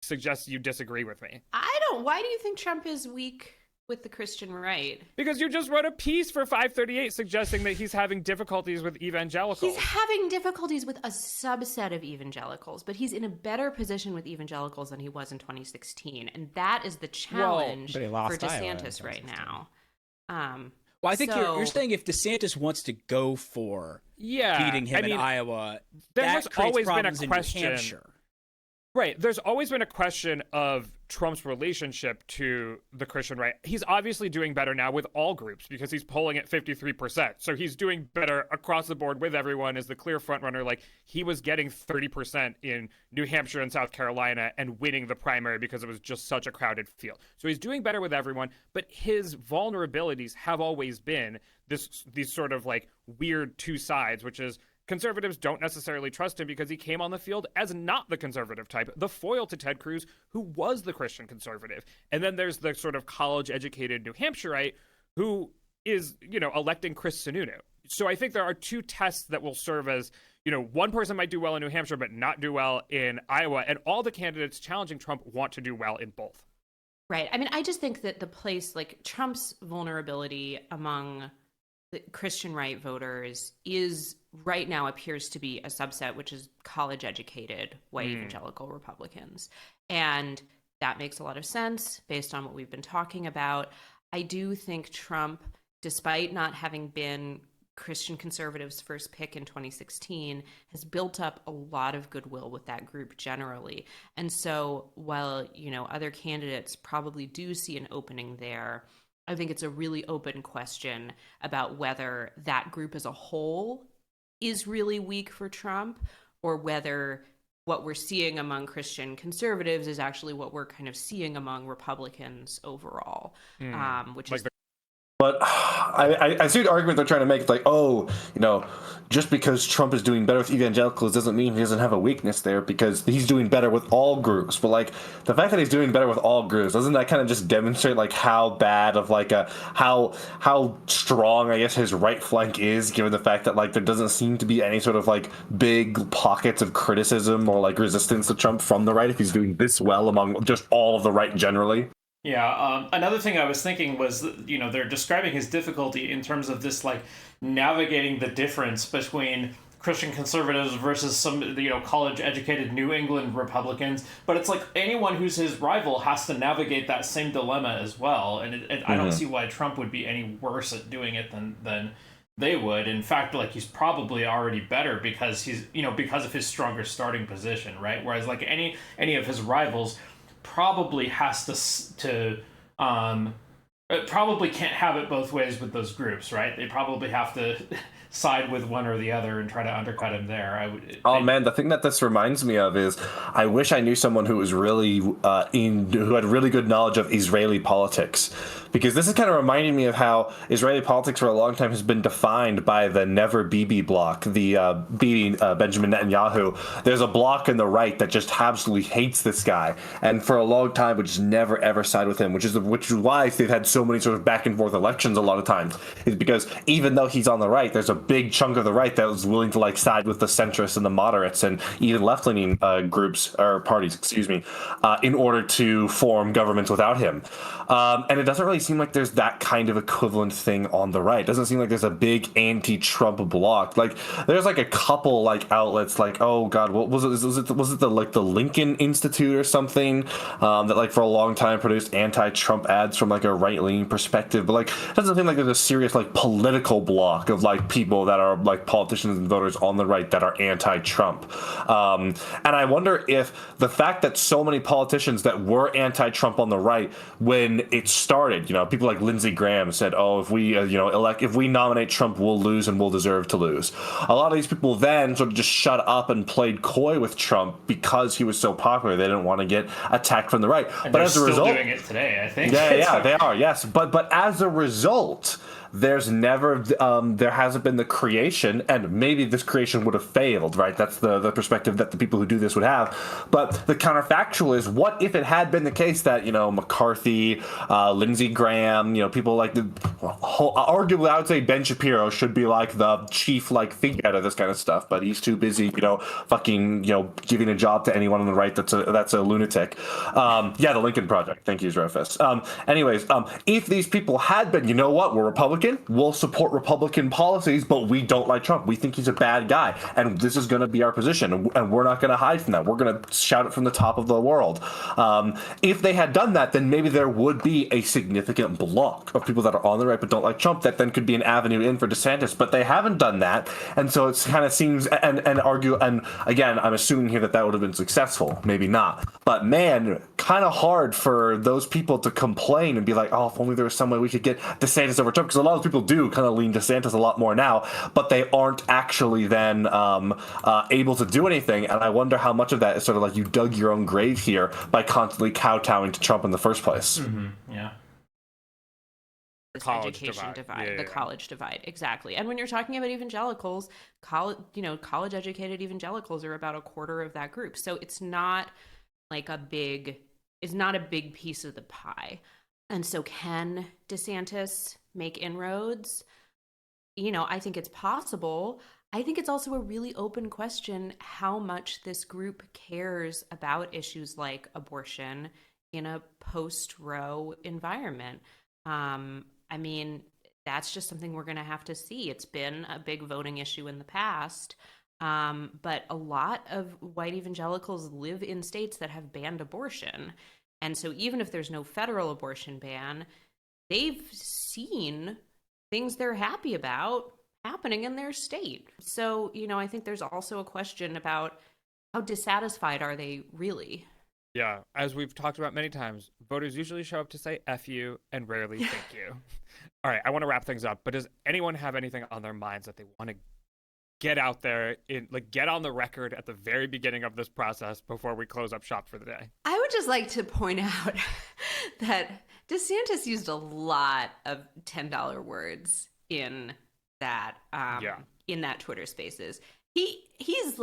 [SPEAKER 4] suggests you disagree with me.
[SPEAKER 6] I don't. Why do you think Trump is weak with the Christian right?
[SPEAKER 4] Because you just wrote a piece for 538 suggesting that he's having difficulties with evangelicals.
[SPEAKER 6] He's having difficulties with a subset of evangelicals, but he's in a better position with evangelicals than he was in 2016, and that is the challenge
[SPEAKER 3] but he
[SPEAKER 6] for
[SPEAKER 3] lost Iowa in
[SPEAKER 6] DeSantis right
[SPEAKER 3] 2016.
[SPEAKER 6] now.
[SPEAKER 5] Well, I think you're
[SPEAKER 6] So-
[SPEAKER 5] saying if DeSantis wants to go for beating him in Iowa,
[SPEAKER 4] there
[SPEAKER 5] that
[SPEAKER 4] has
[SPEAKER 5] creates
[SPEAKER 4] always been a
[SPEAKER 5] problems in New
[SPEAKER 4] question.
[SPEAKER 5] Hampshire.
[SPEAKER 4] Right. There's always been a question of Trump's relationship to the Christian right. He's obviously doing better now with all groups because he's polling at 53%. So he's doing better across the board with everyone as the clear frontrunner. Like, he was getting 30% in New Hampshire and South Carolina and winning the primary because it was just such a crowded field. So he's doing better with everyone, but his vulnerabilities have always been these sort of like weird two sides, which is conservatives don't necessarily trust him because he came on the field as not the conservative type, the foil to Ted Cruz, who was the Christian conservative. And then there's the sort of college-educated New Hampshireite who is, electing Chris Sununu. So I think there are two tests that will serve as, one person might do well in New Hampshire but not do well in Iowa, and all the candidates challenging Trump want to do well in both.
[SPEAKER 6] Right. I mean, I just think that the place, like Trump's vulnerability among the Christian right voters is right now appears to be a subset, which is college educated white evangelical Republicans. And that makes a lot of sense based on what we've been talking about. I do think Trump, despite not having been Christian conservatives' first pick in 2016, has built up a lot of goodwill with that group generally. And so while, other candidates probably do see an opening there, I think it's a really open question about whether that group as a whole is really weak for Trump, or whether what we're seeing among Christian conservatives is actually what we're kind of seeing among Republicans overall, which
[SPEAKER 4] Like
[SPEAKER 6] is
[SPEAKER 1] But I see the argument they're trying to make. It's like, just because Trump is doing better with evangelicals doesn't mean he doesn't have a weakness there, because he's doing better with all groups. But like, the fact that he's doing better with all groups, doesn't that kind of just demonstrate like how bad of like how strong, I guess, his right flank is, given the fact that like there doesn't seem to be any sort of like big pockets of criticism or like resistance to Trump from the right if he's doing this well among just all of the right generally?
[SPEAKER 2] Yeah, another thing I was thinking was, they're describing his difficulty in terms of this, like, navigating the difference between Christian conservatives versus some, college-educated New England Republicans. But it's like anyone who's his rival has to navigate that same dilemma as well. And I don't see why Trump would be any worse at doing it than they would. In fact, like, he's probably already better because he's, because of his stronger starting position, right? Whereas, like, any of his rivals probably has to it probably can't have it both ways with those groups, right? They probably have to side with one or the other and try to undercut him there.
[SPEAKER 1] Man, the thing that this reminds me of is I wish I knew someone who was really who had really good knowledge of Israeli politics, because this is kind of reminding me of how Israeli politics for a long time has been defined by the Never Bibi bloc, the Bibi Benjamin Netanyahu. There's a bloc in the right that just absolutely hates this guy, and for a long time would just never ever side with him, which is why they've had so many sort of back and forth elections a lot of times, is because even though he's on the right, there's a big chunk of the right that was willing to like side with the centrists and the moderates and even left-leaning groups or parties, in order to form governments without him. And it doesn't really seem like there's that kind of equivalent thing on the right. It doesn't seem like there's a big anti-Trump bloc. Like, there's like a couple like outlets, like, oh god, what was it? Was it the Lincoln Institute or something that like for a long time produced anti-Trump ads from like a right-leaning perspective? But like, it doesn't seem like there's a serious like political bloc of like people that are like politicians and voters on the right that are anti-Trump. And I wonder if the fact that so many politicians that were anti-Trump on the right when it started, people like Lindsey Graham said, oh, if we if we nominate Trump, we'll lose and we'll deserve to lose. A lot of these people then sort of just shut up and played coy with Trump because he was so popular. They didn't want to get attacked from the right.
[SPEAKER 2] And
[SPEAKER 1] but
[SPEAKER 2] they're
[SPEAKER 1] as a
[SPEAKER 2] still
[SPEAKER 1] result,
[SPEAKER 2] doing it today, I think.
[SPEAKER 1] yeah, they are, yes. But as a result, there's never there hasn't been the creation, and maybe this creation would have failed, right? That's the perspective that the people who do this would have. But the counterfactual is, what if it had been the case that, McCarthy, Lindsey Graham, people like arguably I would say Ben Shapiro should be like the chief figurehead of this kind of stuff, but he's too busy, fucking, giving a job to anyone on the right that's a lunatic. The Lincoln Project. Thank you, Zerofus. Anyways, if these people had been, you know what, we're Republican, we'll support Republican policies, but we don't like Trump. We think he's a bad guy, and this is going to be our position, and we're not going to hide from that. We're going to shout it from the top of the world. If they had done that, then maybe there would be a significant block of people that are on the right but don't like Trump that then could be an avenue in for DeSantis, but they haven't done that, and so it kind of seems, and again, I'm assuming here that would have been successful, maybe not, but man, kind of hard for those people to complain and be like, oh, if only there was some way we could get DeSantis over Trump, because a lot of people do kind of lean DeSantis a lot more now, but they aren't actually then able to do anything, and I wonder how much of that is sort of like you dug your own grave here by constantly kowtowing to Trump in the first place.
[SPEAKER 2] Yeah.
[SPEAKER 6] Education divide. The college divide, exactly. And when you're talking about evangelicals, college educated evangelicals are about a quarter of that group, so it's not a big piece of the pie. And so can DeSantis make inroads? I think it's possible. I think it's also a really open question how much this group cares about issues like abortion in a post-Roe environment. That's just something we're going to have to see. It's been a big voting issue in the past, but a lot of white evangelicals live in states that have banned abortion. And so even if there's no federal abortion ban, they've seen things they're happy about happening in their state. So, I think there's also a question about how dissatisfied are they really?
[SPEAKER 4] Yeah, as we've talked about many times, voters usually show up to say F you and rarely thank you. All right, I want to wrap things up, but does anyone have anything on their minds that they want to get out there, get on the record at the very beginning of this process before we close up shop for the day?
[SPEAKER 6] I would just like to point out that DeSantis used a lot of $10 words in that in that Twitter Spaces. He's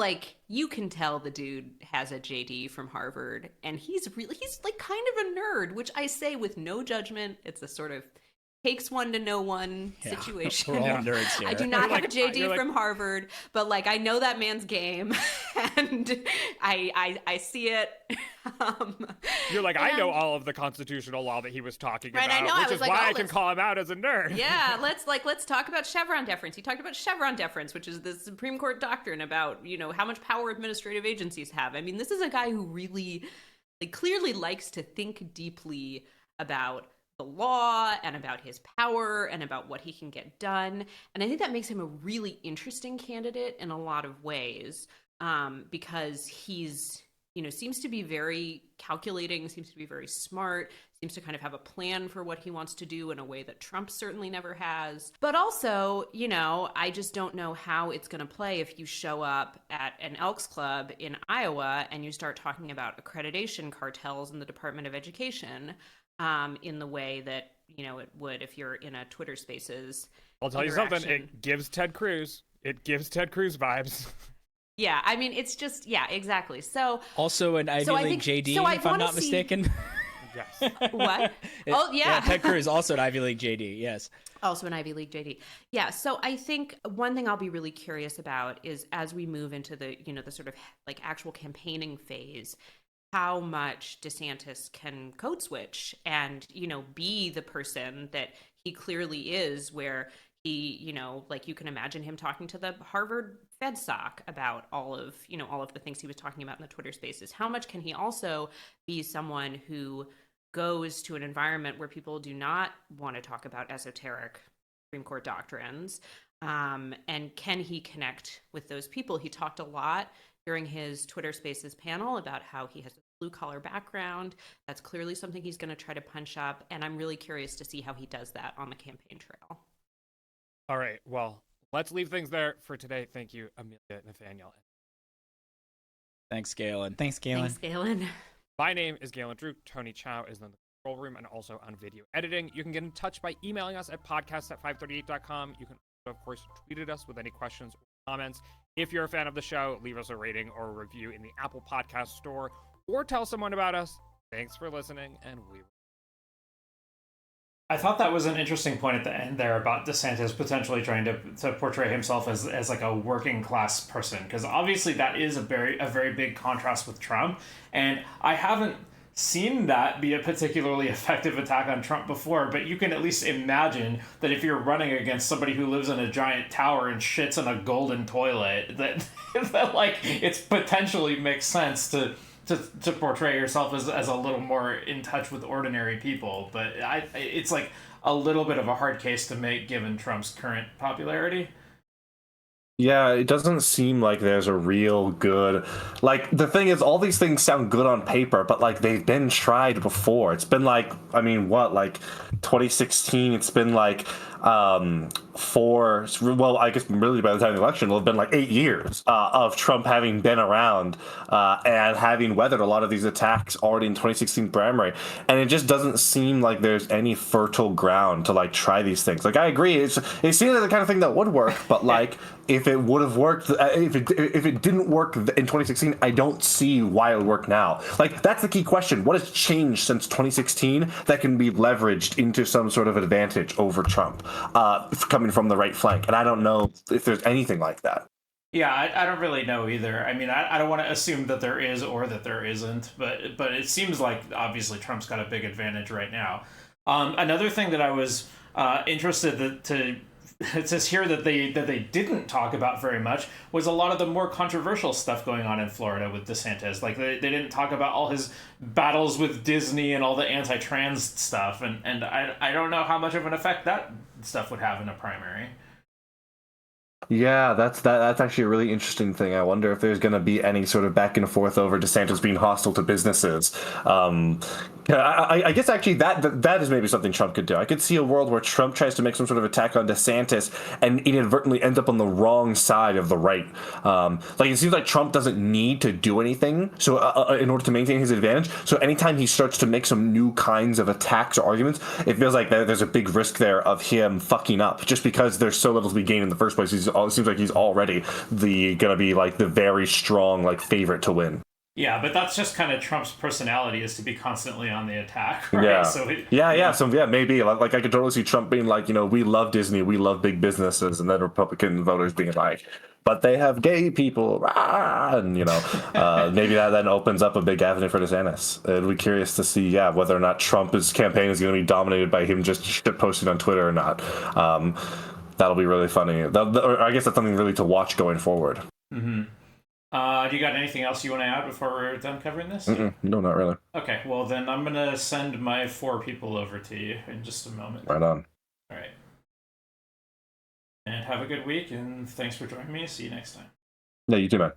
[SPEAKER 6] you can tell the dude has a JD from Harvard, and he's kind of a nerd, which I say with no judgment. It's a sort of takes one to know one situation.
[SPEAKER 5] We're all nerds here.
[SPEAKER 6] I do not have a JD from Harvard, but I know that man's game, and I see it.
[SPEAKER 4] You're I know all of the constitutional law that he was talking about,
[SPEAKER 6] I know.
[SPEAKER 4] which is why I can call him out as a nerd.
[SPEAKER 6] Yeah, let's talk about Chevron deference. He talked about Chevron deference, which is the Supreme Court doctrine about how much power administrative agencies have. This is a guy who really clearly likes to think deeply about the law and about his power and about what he can get done. And I think that makes him a really interesting candidate in a lot of ways, because he's, seems to be very calculating, seems to be very smart, seems to kind of have a plan for what he wants to do in a way that Trump certainly never has. But also, I just don't know how it's going to play if you show up at an Elks Club in Iowa and you start talking about accreditation cartels in the Department of Education, in the way that, it would if you're in a Twitter Spaces.
[SPEAKER 4] I'll tell you something, it gives Ted Cruz vibes.
[SPEAKER 6] Yeah, it's just, yeah, exactly. So
[SPEAKER 5] also an Ivy League JD, if I'm not mistaken.
[SPEAKER 4] Yes.
[SPEAKER 6] What? Yeah.
[SPEAKER 5] Ted Cruz, also an Ivy League JD, yes.
[SPEAKER 6] Also an Ivy League JD. Yeah, so I think one thing I'll be really curious about is as we move into the, the sort of actual campaigning phase, how much DeSantis can code switch and, be the person that he clearly is, where he, you can imagine him talking to the Harvard FedSoc about all of the things he was talking about in the Twitter Spaces. How much can he also be someone who goes to an environment where people do not want to talk about esoteric Supreme Court doctrines? And can he connect with those people? He talked a lot during his Twitter Spaces panel about how he has a blue-collar background. That's clearly something he's going to try to punch up, and I'm really curious to see how he does that on the campaign trail.
[SPEAKER 4] All right, well, let's leave things there for today. Thank you, Amelia, Nathaniel.
[SPEAKER 5] Thanks, Galen.
[SPEAKER 3] Thanks, Galen.
[SPEAKER 6] Thanks, Galen.
[SPEAKER 4] My name is Galen Drew. Tony Chow is the control room and also on video editing. You can get in touch by emailing us at podcast@538.com. You can also, of course, tweet at us with any questions or comments. If you're a fan of the show, leave us a rating or a review in the Apple Podcast Store or tell someone about us. Thanks for listening, and we will.
[SPEAKER 2] I thought that was an interesting point at the end there about DeSantis potentially trying to portray himself as like a working class person, because obviously that is a very big contrast with Trump, and I haven't seen that be a particularly effective attack on Trump before, but you can at least imagine that if you're running against somebody who lives in a giant tower and shits in a golden toilet, that like it's potentially makes sense to portray yourself as a little more in touch with ordinary people. But it's like a little bit of a hard case to make given Trump's current popularity.
[SPEAKER 1] Yeah, it doesn't seem like there's a real good, like, the thing is, all these things sound good on paper, but like they've been tried before. It's been like, I mean, what, like 2016, it's been like I guess really by the time of the election, it'll have been like 8 years of Trump having been around and having weathered a lot of these attacks already in 2016 primary. And it just doesn't seem like there's any fertile ground to like try these things. Like, I agree, it seems like the kind of thing that would work, but like if it would have worked, if it didn't work in 2016, I don't see why it would work now. Like, that's the key question. What has changed since 2016 that can be leveraged into some sort of advantage over Trump coming from the right flank? And I don't know if there's anything like that.
[SPEAKER 2] Yeah, I don't really know either. I mean, I don't want to assume that there is or that there isn't, but it seems like obviously Trump's got a big advantage right now. Another thing that I was interested to hear that they didn't talk about very much was a lot of the more controversial stuff going on in Florida with DeSantis. Like they didn't talk about all his battles with Disney and all the anti-trans stuff, and I don't know how much of an effect that stuff would have in a primary.
[SPEAKER 1] Yeah, that's actually a really interesting thing. I wonder if there's going to be any sort of back and forth over DeSantis being hostile to businesses. I guess actually that is maybe something Trump could do. I could see a world where Trump tries to make some sort of attack on DeSantis and inadvertently ends up on the wrong side of the right. Like, it seems like Trump doesn't need to do anything so in order to maintain his advantage. So anytime he starts to make some new kinds of attacks or arguments, it feels like there's a big risk there of him fucking up just because there's so little to be gained in the first place. It seems like he's already gonna be like the very strong like favorite to win.
[SPEAKER 2] Yeah, but that's just kind of Trump's personality, is to be constantly on the attack, right?
[SPEAKER 1] Yeah.
[SPEAKER 2] So
[SPEAKER 1] maybe like I could totally see Trump being like, we love Disney, we love big businesses, and then Republican voters being like, but they have gay people, and maybe that then opens up a big avenue for DeSantis. It'll be curious to see, whether or not Trump's campaign is going to be dominated by him just shit posting on Twitter or not. That'll be really funny. I guess that's something really to watch going forward.
[SPEAKER 2] Mm-hmm. Do you got anything else you want to add before we're done covering this?
[SPEAKER 1] No, not really.
[SPEAKER 2] Okay, well then I'm gonna send my 4 people over to you in just a moment.
[SPEAKER 1] Right on.
[SPEAKER 2] All right. And have a good week, and thanks for joining me. See you next time.
[SPEAKER 1] Yeah, you too, man.